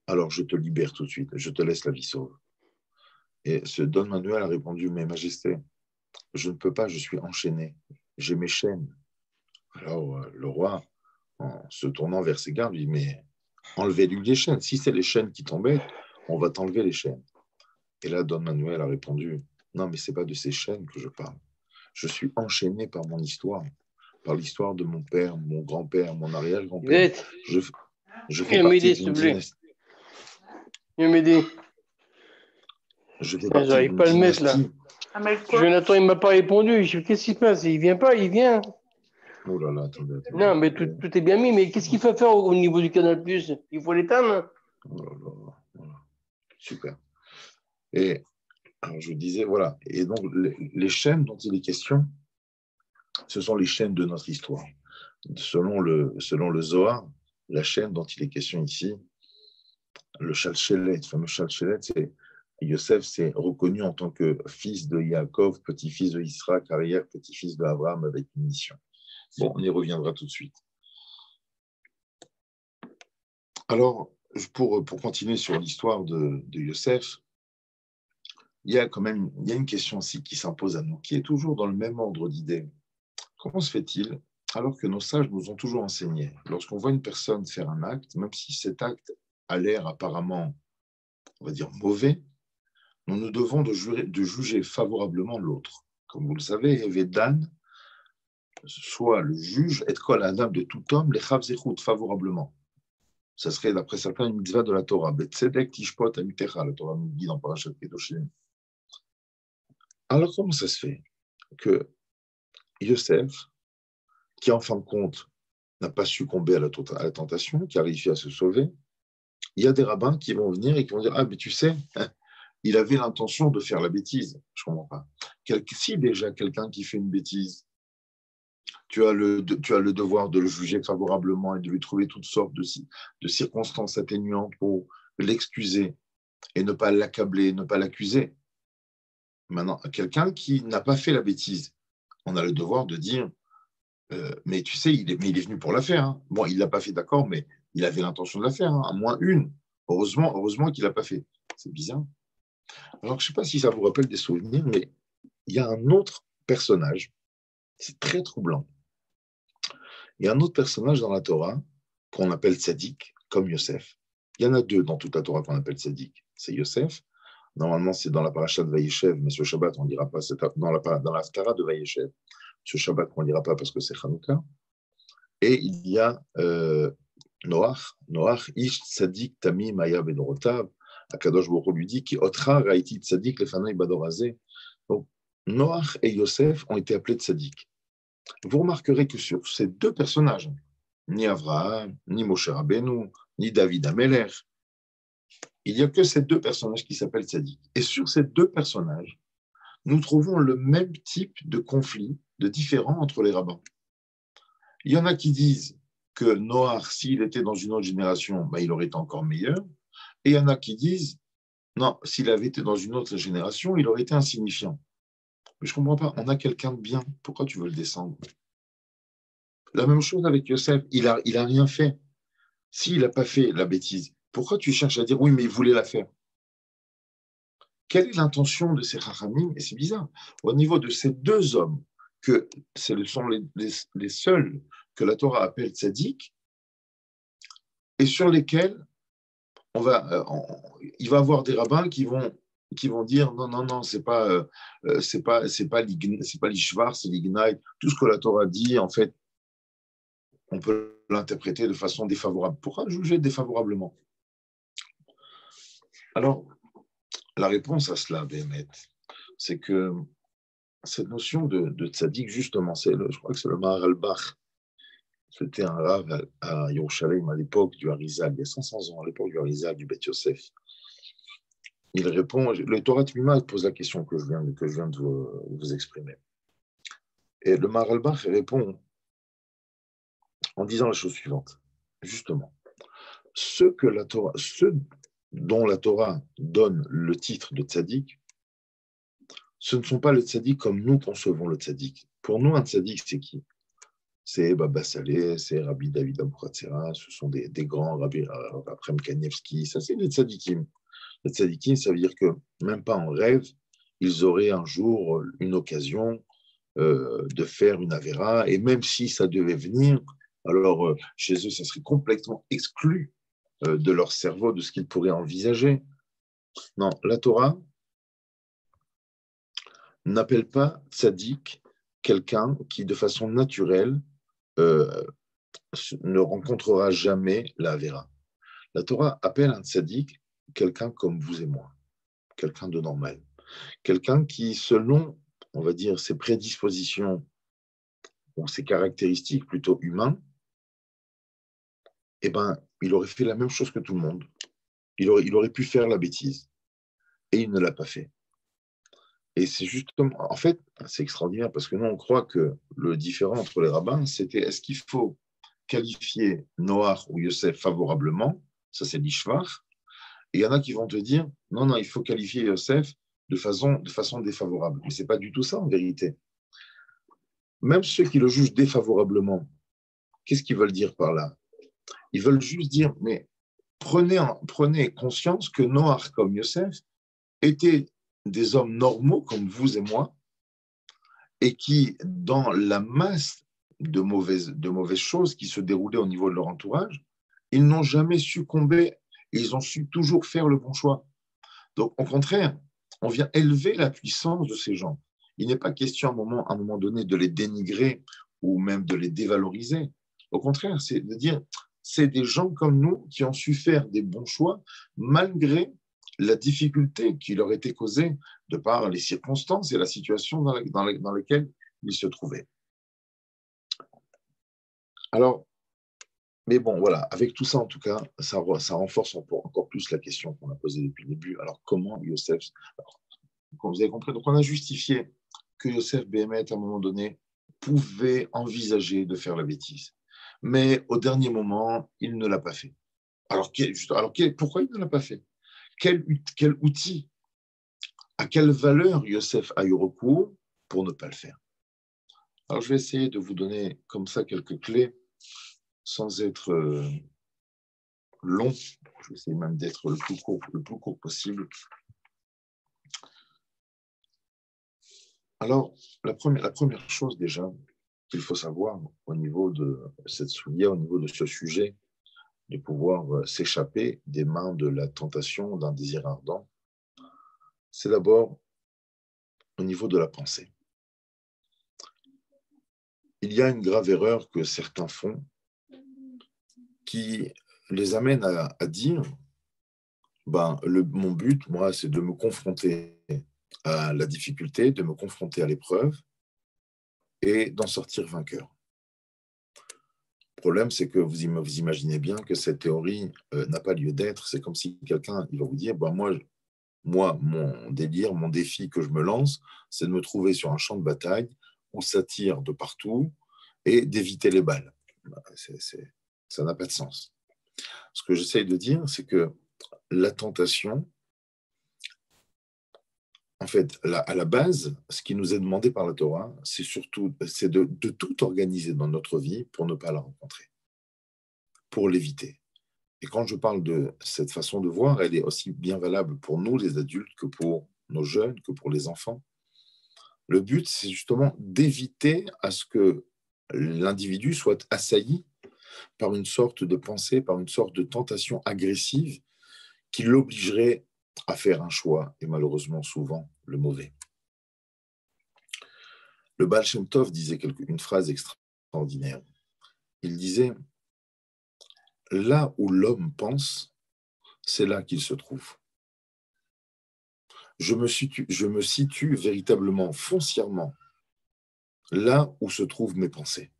alors je te libère tout de suite, je te laisse la vie sauve. Et ce Don Manuel a répondu, mais Majesté, je ne peux pas, je suis enchaîné, j'ai mes chaînes. Alors le roi, en se tournant vers ses gardes, lui dit, mais enlevez-lui les chaînes. Si c'est les chaînes qui t'embêtent, on va t'enlever les chaînes. Et là, Don Manuel a répondu, non, mais ce n'est pas de ces chaînes que je parle. Je suis enchaîné par mon histoire, par l'histoire de mon père, mon grand-père, mon arrière-grand-père. Je fais partie d'une dynastie. Je fais partie d'une dynastie. Jonathan, il ne m'a pas répondu. Qu'est-ce qui se passe? Il vient pas, il vient. Oh là là, attendez. Non, mais tout est bien mis. Mais qu'est-ce qu'il faut faire au niveau du Canal+? Il faut l'éteindre? Oh là là, voilà. Super. Et alors, je disais, voilà. Et donc, les chaînes dont il est question, ce sont les chaînes de notre histoire. Selon le Zohar, la chaîne dont il est question ici, le Chalchelet, le fameux Chalchelet, c'est Yosef s'est reconnu en tant que fils de Yaakov, petit-fils de Israël, arrière-petit-fils d'Abraham avec une mission. Bon, on y reviendra tout de suite. Alors, pour continuer sur l'histoire de Yosef, il y a quand même une question aussi qui s'impose à nous, qui est toujours dans le même ordre d'idées. Comment se fait-il, alors que nos sages nous ont toujours enseigné, lorsqu'on voit une personne faire un acte, même si cet acte a l'air apparemment, on va dire, mauvais, nous nous devons de juger favorablement l'autre. Comme vous le savez, Evedan, soit le juge, et kol adam de tout homme, les chav zechut, favorablement. Ça serait, d'après certains, une mitzvah de la Torah. Betzedek tishpot amitecha, la Torah nous dit dans Parashat Kedoshim. Alors, comment ça se fait que Yosef, qui en fin de compte n'a pas succombé à la tentation, qui a réussi à se sauver, il y a des rabbins qui vont venir et qui vont dire, ah, mais tu sais, il avait l'intention de faire la bêtise. Je ne comprends pas. Si déjà quelqu'un qui fait une bêtise, tu as le devoir de le juger favorablement et de lui trouver toutes sortes de circonstances atténuantes pour l'excuser et ne pas l'accabler, ne pas l'accuser. Maintenant, quelqu'un qui n'a pas fait la bêtise, on a le devoir de dire, mais tu sais, il est venu pour la faire. Hein. Bon, il ne l'a pas fait, d'accord, mais il avait l'intention de la faire, hein, à moins une. Heureusement qu'il ne l'a pas fait. C'est bizarre. Alors, je ne sais pas si ça vous rappelle des souvenirs, mais il y a un autre personnage, c'est très troublant. Il y a un autre personnage dans la Torah qu'on appelle Tzadik, comme Yosef. Il y en a deux dans toute la Torah qu'on appelle Tzadik. C'est Yosef. Normalement, c'est dans la paracha de Vayeshev, mais ce Shabbat, on ne dira pas. C'est dans la Haftarah de Vayeshev. Ce Shabbat, on ne dira pas parce que c'est Hanouka. Et il y a Noach, Ish Tzadik Tamim Maya Bedorotav. Akadosh Baruch Hu lui dit, Ki otra raiti Tzadik lefanai badorazé. Donc, Noach et Yosef ont été appelés Tzadik. Vous remarquerez que sur ces deux personnages, ni Avraham, ni Moshe Rabbeinu, ni David Ameler, il n'y a que ces deux personnages qui s'appellent Tzadik. Et sur ces deux personnages, nous trouvons le même type de conflit, de différend entre les rabbins. Il y en a qui disent que Noach, s'il était dans une autre génération, ben, il aurait été encore meilleur. Et il y en a qui disent, non, s'il avait été dans une autre génération, il aurait été insignifiant. Mais je ne comprends pas, on a quelqu'un de bien, pourquoi tu veux le descendre? La même chose avec Yosef, il a rien fait. S'il n'a pas fait la bêtise, pourquoi tu cherches à dire oui, mais il voulait la faire? Quelle est l'intention de ces Chachamim? Et c'est bizarre. Au niveau de ces deux hommes, que ce sont les seuls que la Torah appelle tzaddik, et sur lesquels il va y avoir des rabbins qui vont qui vont dire non, non, non, c'est pas l'ishvar, c'est l'ignite. Tout ce que la Torah dit, en fait, on peut l'interpréter de façon défavorable. Pourquoi juger défavorablement? Alors, la réponse à cela, Bémet, c'est que cette notion de tzaddik, justement, je crois que c'est le Maharal Bach. C'était un rave à Yerushalayim à l'époque du Harizal, il y a 500 ans, à l'époque du Harizal, du Beth Yosef. Il répond, le Torah Tmima pose la question que je viens de vous exprimer. Et le Maharal Bach répond en disant la chose suivante, justement, ceux dont la Torah donne le titre de tzaddik, ce ne sont pas le tzaddik comme nous concevons le tzaddik. Pour nous, un tzaddik, c'est qui? C'est Baba Saleh, c'est Rabbi David Abuchatzera, ce sont des grands, Rabbi Abraham Kanievski, ça c'est des tzaddikim. Les tzaddikim, ça veut dire que même pas en rêve, ils auraient un jour une occasion de faire une avéra, et même si ça devait venir, alors chez eux, ça serait complètement exclu de leur cerveau, de ce qu'ils pourraient envisager. Non, la Torah n'appelle pas tzaddik quelqu'un qui, de façon naturelle, ne rencontrera jamais la avéra. La Torah appelle un tzaddik quelqu'un comme vous et moi, quelqu'un de normal, quelqu'un qui, selon, on va dire, ses prédispositions ou ses caractéristiques plutôt humaines, eh ben, il aurait fait la même chose que tout le monde. Il aurait pu faire la bêtise. Et il ne l'a pas fait. Et c'est justement, en fait, c'est extraordinaire parce que nous, on croit que le différent entre les rabbins, c'était est-ce qu'il faut qualifier Noach ou Yosef favorablement, ça c'est l'ishvar, et il y en a qui vont te dire non, non, il faut qualifier Yosef de façon défavorable. Mais ce n'est pas du tout ça en vérité. Même ceux qui le jugent défavorablement, qu'est-ce qu'ils veulent dire par là? Ils veulent juste dire, mais prenez conscience que Noach comme Yosef étaient des hommes normaux comme vous et moi, et qui, dans la masse de mauvaises choses qui se déroulaient au niveau de leur entourage, ils n'ont jamais succombé et ils ont su toujours faire le bon choix. Donc, au contraire, on vient élever la puissance de ces gens. Il n'est pas question à un moment donné de les dénigrer ou même de les dévaloriser. Au contraire, c'est de dire, c'est des gens comme nous qui ont su faire des bons choix malgré la difficulté qui leur était causée de par les circonstances et la situation dans laquelle ils se trouvaient. Alors, mais bon, voilà, avec tout ça, en tout cas, ça renforce encore plus la question qu'on a posée depuis le début. Alors, comment Yosef, comme vous avez compris, donc on a justifié que Yosef Béhémet, à un moment donné, pouvait envisager de faire la bêtise. Mais au dernier moment, il ne l'a pas fait. Alors pourquoi il ne l'a pas fait? Quel outil, à quelle valeur Yosef a eu recours pour ne pas le faire? Alors, je vais essayer de vous donner comme ça quelques clés sans être long. Je vais essayer même d'être le plus court possible. Alors, la première chose déjà qu'il faut savoir au niveau de cette soulière, au niveau de ce sujet, de pouvoir s'échapper des mains de la tentation d'un désir ardent, c'est d'abord au niveau de la pensée. Il y a une grave erreur que certains font qui les amène à dire mon but, moi, c'est de me confronter à la difficulté, de me confronter à l'épreuve et d'en sortir vainqueur. Le problème, c'est que vous imaginez bien que cette théorie n'a pas lieu d'être. C'est comme si quelqu'un il va vous dire moi, mon délire, mon défi que je me lance, c'est de me trouver sur un champ de bataille où ça tire de partout et d'éviter les balles. Ça n'a pas de sens. Ce que j'essaye de dire, c'est que la tentation, en fait, à la base, ce qui nous est demandé par la Torah, c'est de tout organiser dans notre vie pour ne pas la rencontrer, pour l'éviter. Et quand je parle de cette façon de voir, elle est aussi bien valable pour nous, les adultes, que pour nos jeunes, que pour les enfants. Le but, c'est justement d'éviter à ce que l'individu soit assailli par une sorte de pensée, par une sorte de tentation agressive qui l'obligerait à faire un choix, et malheureusement souvent le mauvais. Le Baal Shem Tov disait une phrase extraordinaire. Il disait « Là où l'homme pense, c'est là qu'il se trouve. Je me situe véritablement, foncièrement, là où se trouvent mes pensées. »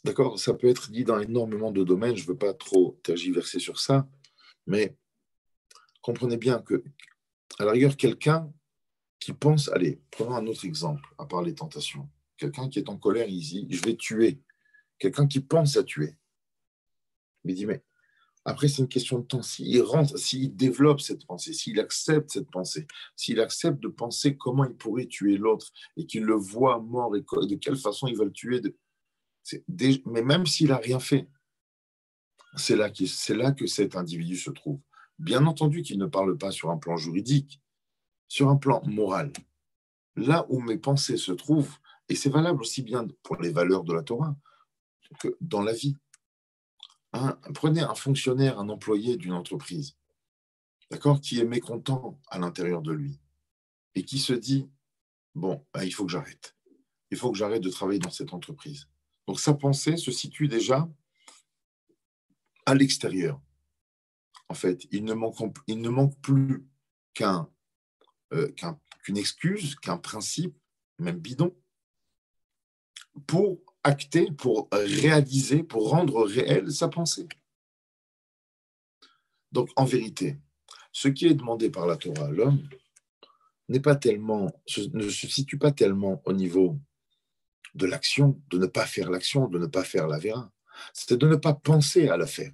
D'accord? Ça peut être dit dans énormément de domaines, je ne veux pas trop tergiverser sur ça, mais comprenez bien que, à la rigueur, quelqu'un qui pense, allez, prenons un autre exemple, à part les tentations. Quelqu'un qui est en colère, il dit, je vais tuer. Quelqu'un qui pense à tuer. Il dit, mais après, c'est une question de temps. S'il rentre, s'il développe cette pensée, s'il accepte cette pensée, s'il accepte de penser comment il pourrait tuer l'autre et qu'il le voit mort et de quelle façon il va le tuer, mais même s'il n'a rien fait, c'est là que cet individu se trouve. Bien entendu qu'il ne parle pas sur un plan juridique, sur un plan moral. Là où mes pensées se trouvent, et c'est valable aussi bien pour les valeurs de la Torah que dans la vie. Prenez un fonctionnaire, un employé d'une entreprise, d'accord, qui est mécontent à l'intérieur de lui et qui se dit, bon, il faut que j'arrête. Il faut que j'arrête de travailler dans cette entreprise. Donc sa pensée se situe déjà à l'extérieur. En fait, il ne manque plus qu'une excuse, qu'un principe, même bidon, pour acter, pour réaliser, pour rendre réelle sa pensée. Donc, en vérité, ce qui est demandé par la Torah à l'homme ne se situe pas tellement au niveau de l'action, de ne pas faire l'action, de ne pas faire la vera. C'est de ne pas penser à la faire.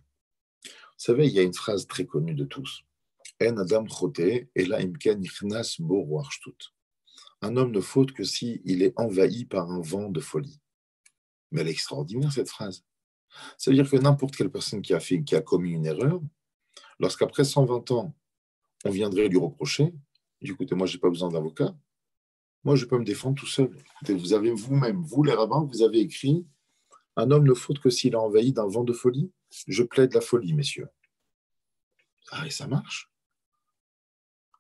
Vous savez, il y a une phrase très connue de tous. En adam chote, ela imken ichnas bo ruach shtut. Un homme ne faute que s'il est envahi par un vent de folie. Mais elle est extraordinaire, cette phrase. Ça veut dire que n'importe quelle personne qui a commis une erreur, lorsqu'après 120 ans, on viendrait lui reprocher, écoutez, moi, je n'ai pas besoin d'avocat, moi, je peux me défendre tout seul. Écoutez, vous avez vous-même, vous les rabbins, vous avez écrit, un homme ne faute que s'il est envahi d'un vent de folie. Je plaide la folie, messieurs. Ah, et ça marche.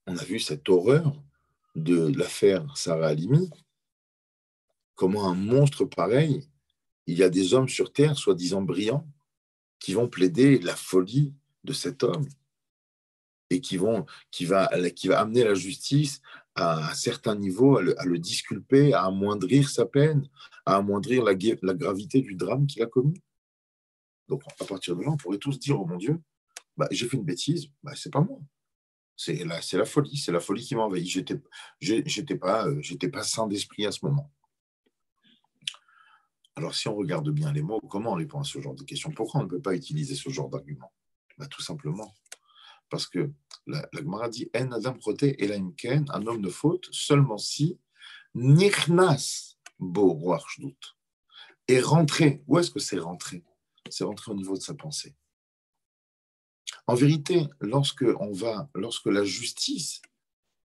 On a vu cette horreur de l'affaire Sarah Halimi. Comment un monstre pareil, il y a des hommes sur Terre, soi-disant brillants, qui vont plaider la folie de cet homme et qui va amener la justice à un certain niveau, à le disculper, à amoindrir sa peine, à amoindrir la gravité du drame qu'il a commis. Donc, à partir de là, on pourrait tous dire, oh mon Dieu, j'ai fait une bêtise, c'est pas moi. C'est la folie qui m'a envahi. J'étais pas sain d'esprit à ce moment. Alors, si on regarde bien les mots, comment on répond à ce genre de questions? Pourquoi on ne peut pas utiliser ce genre d'argument? Tout simplement parce que la Gemara dit En adam proté elaimken, un homme ne faute seulement si nichnas bo ruach shdut est rentré. Où est-ce que c'est rentré? C'est rentré au niveau de sa pensée. En vérité, lorsque la justice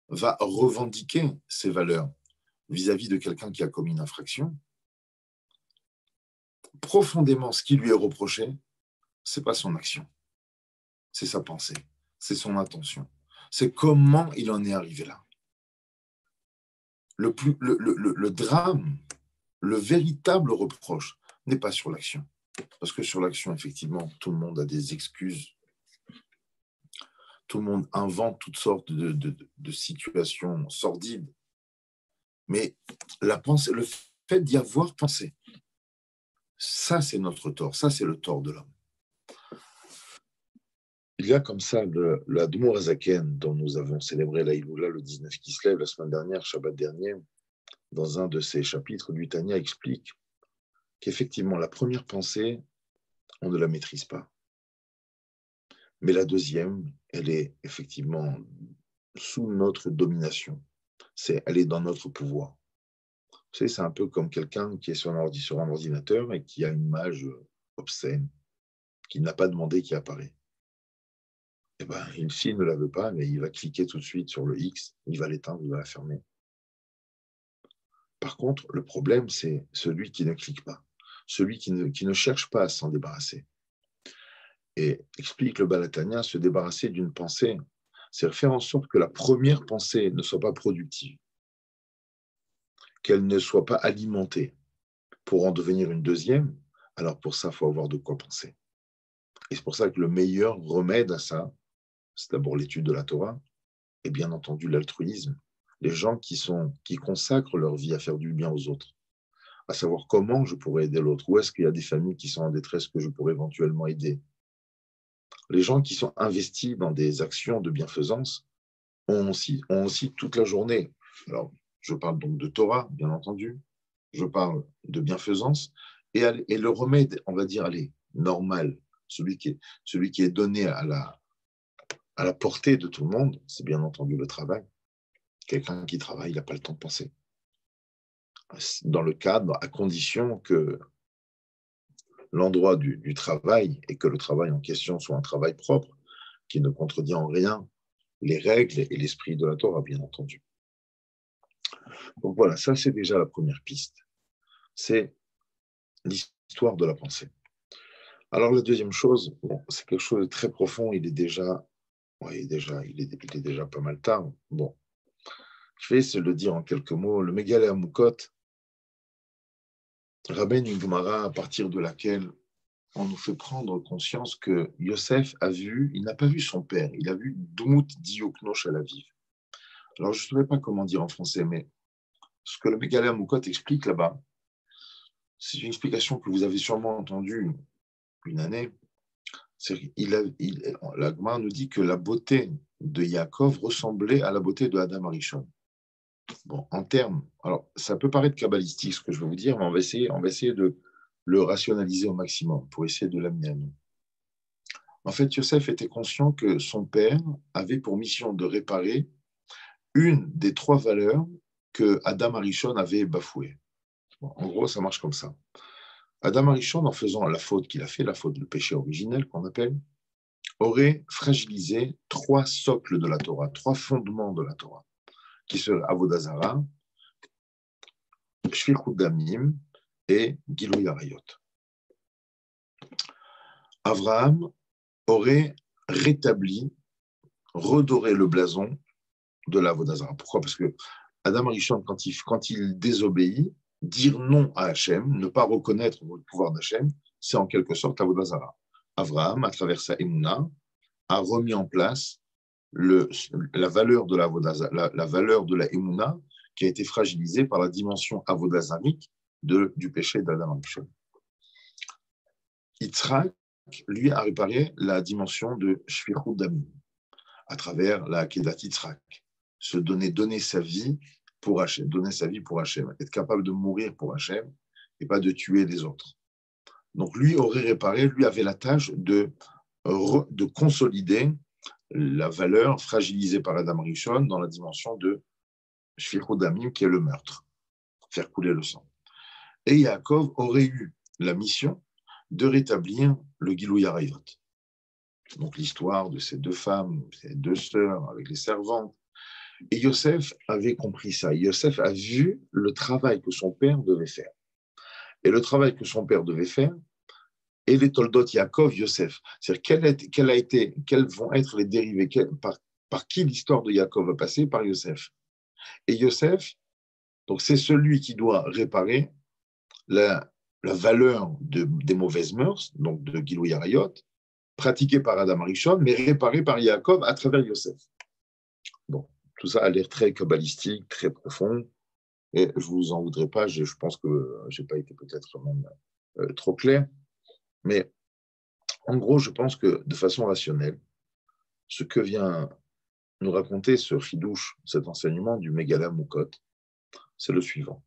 va revendiquer ses valeurs vis-à-vis de quelqu'un qui a commis une infraction, profondément, ce qui lui est reproché, c'est pas son action, c'est sa pensée, c'est son intention, c'est comment il en est arrivé là. Le drame, le véritable reproche n'est pas sur l'action. Parce que sur l'action, effectivement, tout le monde a des excuses. Tout le monde invente toutes sortes de situations sordides. Mais la pensée, le fait d'y avoir pensé, ça, c'est notre tort. Ça, c'est le tort de l'homme. Il y a comme ça l'Admour Hazaken, dont nous avons célébré la Iloula le 19 Kislev la semaine dernière, Shabbat dernier, dans un de ses chapitres, du Tanya explique qu'effectivement, la première pensée, on ne la maîtrise pas. Mais la deuxième, elle est effectivement sous notre domination. Elle est dans notre pouvoir. Vous savez, c'est un peu comme quelqu'un qui est sur un ordinateur et qui a une image obscène, qu'il n'a pas demandé, qui apparaît. Eh bien, s'il ne la veut pas, mais il va cliquer tout de suite sur le X, il va l'éteindre, il va la fermer. Par contre, le problème, c'est celui qui ne clique pas, celui qui ne cherche pas à s'en débarrasser. Et explique le Baal HaTanya, se débarrasser d'une pensée, c'est faire en sorte que la première pensée ne soit pas productive, qu'elle ne soit pas alimentée pour en devenir une deuxième. Alors pour ça, il faut avoir de quoi penser. Et c'est pour ça que le meilleur remède à ça, c'est d'abord l'étude de la Torah et bien entendu l'altruisme. Les gens qui consacrent leur vie à faire du bien aux autres, à savoir comment je pourrais aider l'autre, où est-ce qu'il y a des familles qui sont en détresse que je pourrais éventuellement aider. Les gens qui sont investis dans des actions de bienfaisance ont aussi toute la journée. Alors, je parle donc de Torah, bien entendu, je parle de bienfaisance, et le remède, on va dire, allez, normal, celui qui est donné à la portée de tout le monde, c'est bien entendu le travail. Quelqu'un qui travaille, il n'a pas le temps de penser. Dans le cadre, à condition que l'endroit du travail et que le travail en question soit un travail propre, qui ne contredit en rien les règles et l'esprit de la Torah, bien entendu. Donc voilà, ça c'est déjà la première piste. C'est l'histoire de la pensée. Alors la deuxième chose, bon, c'est quelque chose de très profond, il est déjà pas mal tard. Bon, je vais essayer de le dire en quelques mots. Le Megalé Amoukot ramène une Gemara à partir de laquelle on nous fait prendre conscience que Yosef il n'a pas vu son père, il a vu Dmut Dioknosh à la vive. Alors je ne sais pas comment dire en français, mais ce que le Megalé Amoukot explique là-bas, c'est une explication que vous avez sûrement entendue une année. La Gemara nous dit que la beauté de Yaakov ressemblait à la beauté de Adam Arishon. Bon, en termes, alors ça peut paraître kabbalistique ce que je vais vous dire, mais on va essayer de le rationaliser au maximum pour essayer de l'amener à nous. En fait, Yosef était conscient que son père avait pour mission de réparer une des trois valeurs que Adam Arishon avait bafouées. Bon, en gros, ça marche comme ça. Adam Arishon, en faisant la faute qu'il a fait, la faute, le péché originel qu'on appelle, aurait fragilisé trois socles de la Torah, trois fondements de la Torah, qui seraient Avodah Zarah, Shfichut Damim et Gilui Arayot. Abraham aurait rétabli, redoré le blason de la Avodah Zarah. Pourquoi? Parce que Adam Arishon, quand il désobéit, dire non à Hachem, ne pas reconnaître le pouvoir d'Hachem, c'est en quelque sorte Avodah Zarah. Abraham, à travers sa Emouna, a remis en place la valeur de la valeur de la Emouna qui a été fragilisée par la dimension avodazarique du péché d'Adam Arishon. Yitzhak, lui, a réparé la dimension de Shfichut Damim à travers la Kedat Yitzhak, donner sa vie pour Hachem, être capable de mourir pour Hachem et pas de tuer les autres. Donc lui avait la tâche de consolider la valeur fragilisée par Adam Rishon dans la dimension de Shfichut Damim, qui est le meurtre, faire couler le sang. Et Yaakov aurait eu la mission de rétablir le Gilui Arayot. Donc l'histoire de ces deux femmes, ces deux sœurs avec les servantes. Et Yosef avait compris ça. Yosef a vu le travail que son père devait faire. Et le travail que son père devait faire, et les Toldot Yaakov, Yosef. C'est-à-dire quels vont être les dérivés, par qui l'histoire de Yaakov va passer? Par Yosef. Et Yosef, donc c'est celui qui doit réparer la valeur des mauvaises mœurs, donc de Gilui Arayot, pratiquée par Adam Arishon, mais réparée par Yaakov à travers Yosef. Bon, tout ça a l'air très kabbalistique, très profond, et je ne vous en voudrais pas, je pense que je n'ai pas été peut-être même trop clair, mais en gros, je pense que de façon rationnelle, ce que vient nous raconter ce chidouche, cet enseignement du Megala Mukot, c'est le suivant.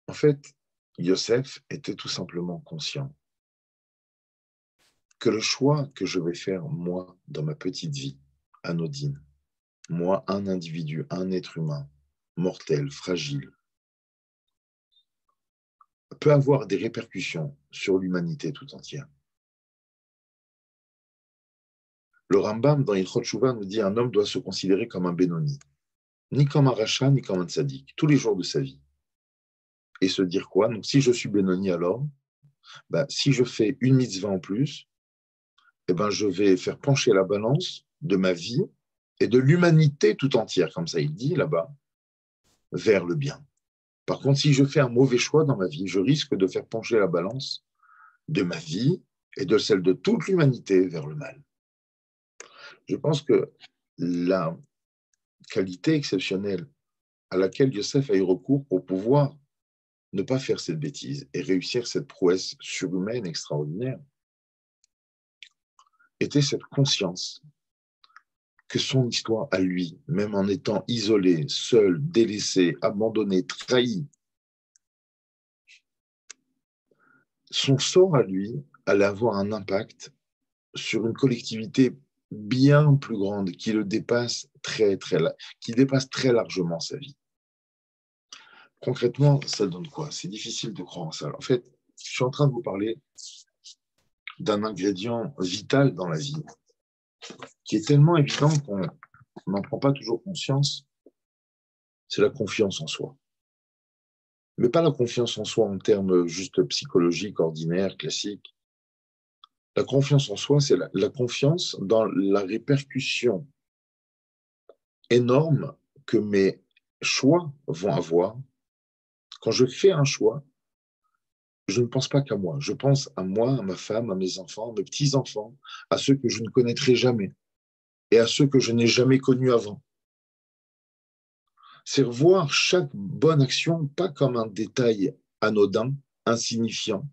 En fait, Yosef était tout simplement conscient que le choix que je vais faire, moi, dans ma petite vie, anodine, moi, un individu, un être humain, mortel, fragile, peut avoir des répercussions sur l'humanité tout entière. Le Rambam, dans Ilchot Shuvah, nous dit qu'un homme doit se considérer comme un Benoni, ni comme un Racha, ni comme un Tzadik, tous les jours de sa vie. Et se dire quoi? Donc, si je suis Benoni, alors, Ben, si je fais une mitzvah en plus, eh ben, je vais faire pencher la balance de ma vie et de l'humanité tout entière, comme ça il dit là-bas, vers le bien. Par contre, si je fais un mauvais choix dans ma vie, je risque de faire pencher la balance de ma vie et de celle de toute l'humanité vers le mal. Je pense que la qualité exceptionnelle à laquelle Yosef a eu recours pour pouvoir ne pas faire cette bêtise et réussir cette prouesse surhumaine extraordinaire était cette conscience que son histoire à lui, même en étant isolé, seul, délaissé, abandonné, trahi, son sort à lui allait avoir un impact sur une collectivité bien plus grande qui le dépasse qui dépasse très largement sa vie. Concrètement, ça donne quoi? C'est difficile de croire en ça. En fait, je suis en train de vous parler d'un ingrédient vital dans la vie qui est tellement évident qu'on n'en prend pas toujours conscience, c'est la confiance en soi. Mais pas la confiance en soi en termes juste psychologiques, ordinaires, classiques. La confiance en soi, c'est la confiance dans la répercussion énorme que mes choix vont avoir. Quand je fais un choix, je ne pense pas qu'à moi. Je pense à moi, à ma femme, à mes enfants, à mes petits-enfants, à ceux que je ne connaîtrai jamais et à ceux que je n'ai jamais connus avant. C'est voir chaque bonne action pas comme un détail anodin, insignifiant.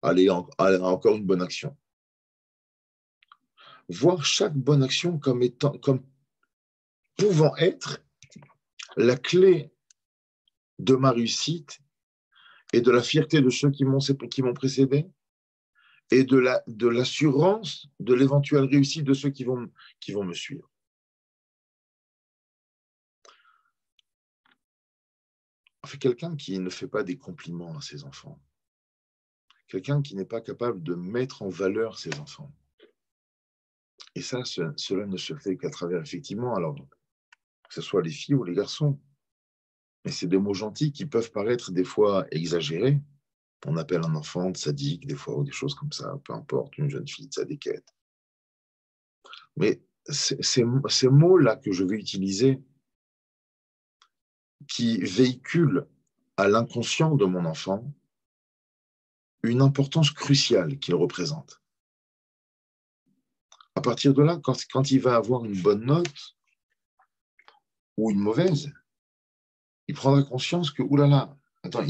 Allez, encore une bonne action. Voir chaque bonne action comme pouvant être la clé de ma réussite et de la fierté de ceux qui m'ont précédé et de l'assurance de l'éventuelle réussite de ceux qui vont me suivre. Enfin, quelqu'un qui ne fait pas des compliments à ses enfants, quelqu'un qui n'est pas capable de mettre en valeur ses enfants. Et ça, cela ne se fait qu'à travers, effectivement, alors, que ce soit les filles ou les garçons. Mais c'est des mots gentils qui peuvent paraître des fois exagérés. On appelle un enfant tzaddik, des fois, ou des choses comme ça, peu importe, une jeune fille tzadikette. Mais ces mots-là que je vais utiliser, qui véhiculent à l'inconscient de mon enfant une importance cruciale qu'il représente. À partir de là, quand il va avoir une bonne note ou une mauvaise, il prendra conscience que, oulala, attends,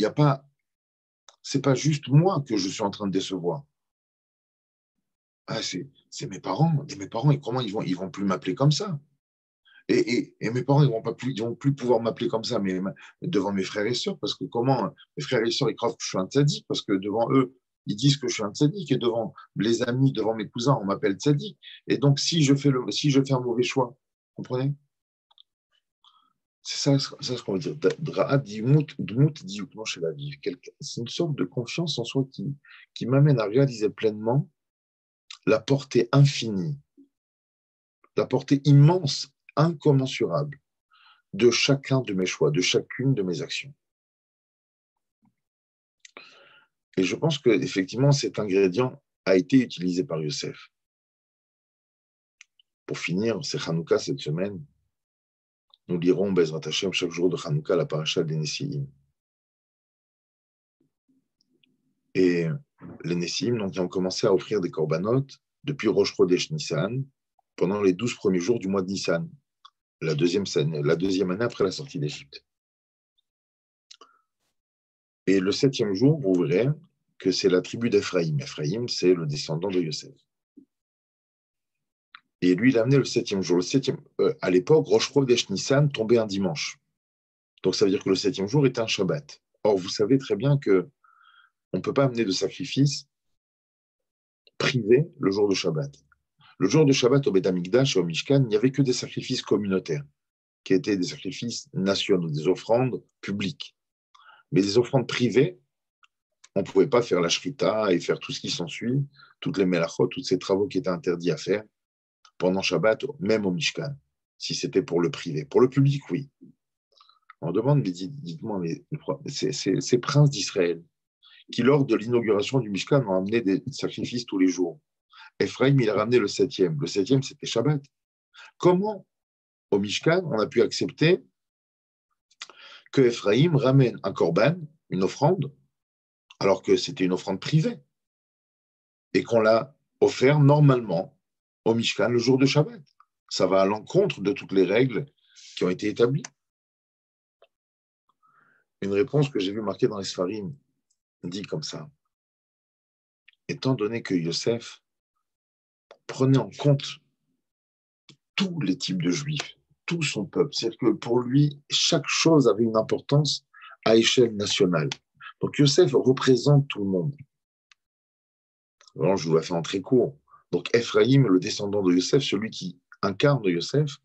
c'est pas juste moi que je suis en train de décevoir. Ah, c'est mes parents. Et mes parents, et comment ils vont plus m'appeler comme ça? Et mes parents, ils vont plus pouvoir m'appeler comme ça, mais devant mes frères et sœurs, parce que comment mes frères et sœurs, ils croient que je suis un tzaddik, parce que devant eux, ils disent que je suis un tzaddik, et devant les amis, devant mes cousins, on m'appelle tzaddik. Et donc, si je fais un mauvais choix, vous comprenez? C'est ça ce qu'on veut dire. Chez la vie. C'est une sorte de confiance en soi qui m'amène à réaliser pleinement la portée infinie, la portée immense, incommensurable de chacun de mes choix, de chacune de mes actions. Et je pense qu'effectivement, cet ingrédient a été utilisé par Yosef. Pour finir, c'est Hanouka cette semaine. Nous lirons Bezrat Hashem chaque jour de Hanouka la paracha des Nessiim. Et les Nessiim, donc, ils ont commencé à offrir des corbanotes depuis Rosh Chodesh Nissan pendant les 12 premiers jours du mois de Nissan, la deuxième année après la sortie d'Égypte. Et le 7e jour, vous verrez que c'est la tribu d'Ephraïm. Ephraïm, c'est le descendant de Yosef. Et lui, il a amené le 7e jour. À l'époque, Rosh Chodesh Nissan tombait un dimanche. Donc, ça veut dire que le 7e jour était un Shabbat. Or, vous savez très bien qu'on ne peut pas amener de sacrifice privé le jour de Shabbat. Le jour de Shabbat au Beth Amikdash et au Mishkan, il n'y avait que des sacrifices communautaires, qui étaient des sacrifices nationaux, des offrandes publiques. Mais des offrandes privées, on ne pouvait pas faire la shrita et faire tout ce qui s'ensuit, toutes les melachot, tous ces travaux qui étaient interdits à faire pendant Shabbat, même au Mishkan, si c'était pour le privé. Pour le public, oui. On demande, mais dites-moi, mais ces princes d'Israël, qui, lors de l'inauguration du Mishkan, ont amené des sacrifices tous les jours. Ephraim, il a ramené le septième. Le septième, c'était Shabbat. Comment, au Mishkan, on a pu accepter que Ephraim ramène un korban, une offrande, alors que c'était une offrande privée, et qu'on l'a offert normalement au Mishkan le jour de Shabbat? Ça va à l'encontre de toutes les règles qui ont été établies. Une réponse que j'ai vue marquée dans les Sfarim dit comme ça. Étant donné que Yosef prenait en compte tous les types de juifs, tout son peuple, c'est-à-dire que pour lui, chaque chose avait une importance à échelle nationale. Donc Yosef représente tout le monde. Alors, je vous la fais en très court. Donc Ephraim, le descendant de Yosef, celui qui incarne Yosef,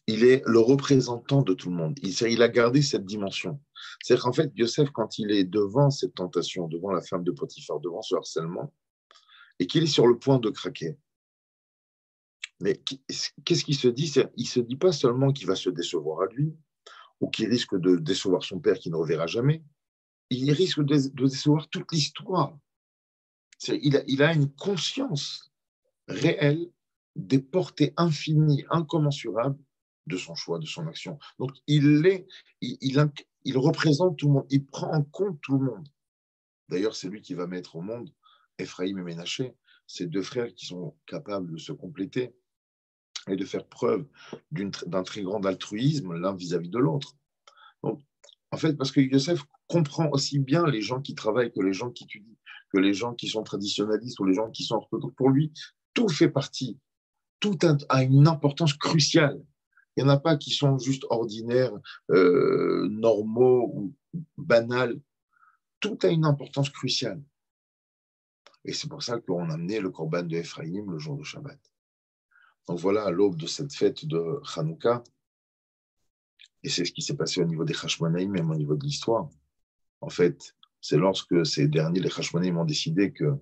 il est le représentant de tout le monde. Il a gardé cette dimension. C'est-à-dire qu'en fait, Yosef, quand il est devant cette tentation, devant la femme de Potiphar, devant ce harcèlement, et qu'il est sur le point de craquer, mais qu'est-ce qu'il se dit? Il ne se dit pas seulement qu'il va se décevoir à lui, ou qu'il risque de décevoir son père qui ne reverra jamais. Il risque de décevoir toute l'histoire. Il a une conscience réelle des portées infinies, incommensurables de son choix, de son action. Donc, il représente tout le monde, il prend en compte tout le monde. D'ailleurs, c'est lui qui va mettre au monde Ephraim et Ménaché, ces deux frères qui sont capables de se compléter et de faire preuve d'un très grand altruisme l'un vis-à-vis de l'autre. Donc, en fait, parce que Yosef comprend aussi bien les gens qui travaillent que les gens qui étudient, que les gens qui sont traditionnalistes ou les gens qui sont orthodoxes. Pour lui, tout fait partie, tout a une importance cruciale. Il n'y en a pas qui sont juste ordinaires, normaux ou banals. Tout a une importance cruciale. Et c'est pour ça qu'on a amené le korban de Ephraim le jour de Shabbat. Donc voilà, à l'aube de cette fête de Hanouka, et c'est ce qui s'est passé au niveau des Hashmonaïm, même au niveau de l'histoire. En fait, c'est lorsque ces derniers, les Hashmonaïm, ont décidé qu'ils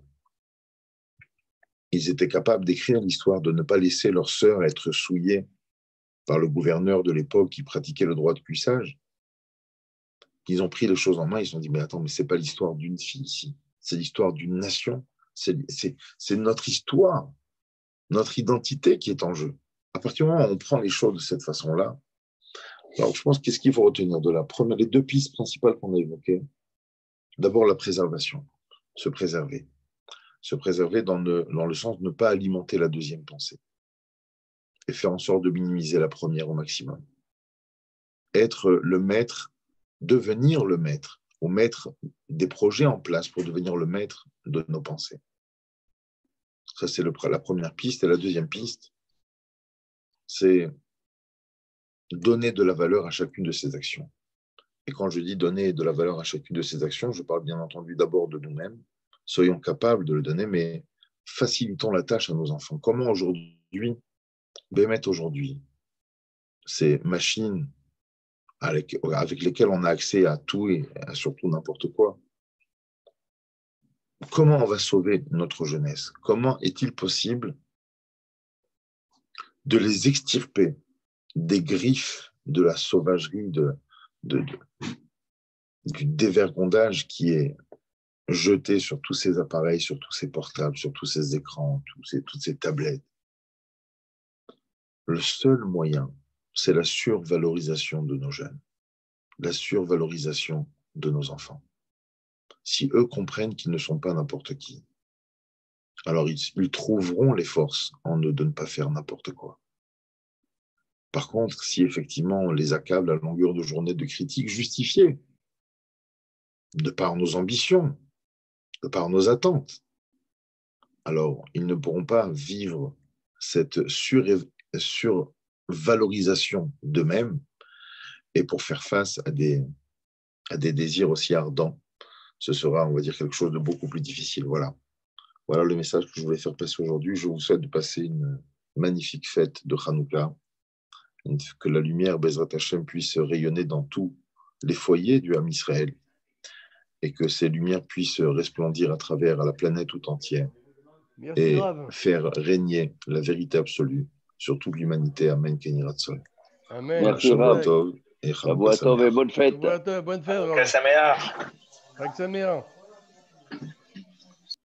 étaient capables d'écrire l'histoire, de ne pas laisser leur sœur être souillée par le gouverneur de l'époque qui pratiquait le droit de cuissage. Ils ont pris les choses en main, ils se sont dit, mais attends, mais ce n'est pas l'histoire d'une fille ici, c'est l'histoire d'une nation, c'est notre histoire, notre identité qui est en jeu. À partir du moment où on prend les choses de cette façon-là, alors je pense qu'est-ce qu'il faut retenir de la première, les deux pistes principales qu'on a évoquées. D'abord, la préservation, se préserver. Se préserver dans le sens de ne pas alimenter la deuxième pensée et faire en sorte de minimiser la première au maximum. Être le maître, devenir le maître, ou mettre des projets en place pour devenir le maître de nos pensées. Ça, c'est la première piste. Et la deuxième piste, c'est donner de la valeur à chacune de ces actions. Et quand je dis donner de la valeur à chacune de ces actions, je parle bien entendu d'abord de nous-mêmes. Soyons capables de le donner, mais facilitons la tâche à nos enfants. Comment aujourd'hui, Bémet aujourd'hui, ces machines avec lesquelles on a accès à tout et à surtout n'importe quoi, comment on va sauver notre jeunesse? Comment est-il possible de les extirper des griffes de la sauvagerie, du dévergondage qui est jeté sur tous ces appareils, sur tous ces portables, sur tous ces écrans, toutes ces tablettes? Le seul moyen, c'est la survalorisation de nos jeunes, la survalorisation de nos enfants. Si eux comprennent qu'ils ne sont pas n'importe qui, alors ils trouveront les forces en eux de ne pas faire n'importe quoi. Par contre, si effectivement on les accable à longueur de journée de critiques justifiées, de par nos ambitions, de par nos attentes, alors ils ne pourront pas vivre cette survalorisation d'eux-mêmes. Et pour faire face à des désirs aussi ardents, ce sera, on va dire, quelque chose de beaucoup plus difficile. Voilà. Voilà le message que je voulais faire passer aujourd'hui. Je vous souhaite de passer une magnifique fête de Hanouka, que la lumière, Bezrat Hashem, puisse rayonner dans tous les foyers du Ham Israël et que ces lumières puissent resplendir à travers la planète tout entière. Merci et grave. Faire régner la vérité absolue sur toute l'humanité. Amen. Kenny Ratzon. Amen. Merci, Rav. Et Bonne fête. Bonne fête. Chag Sameach.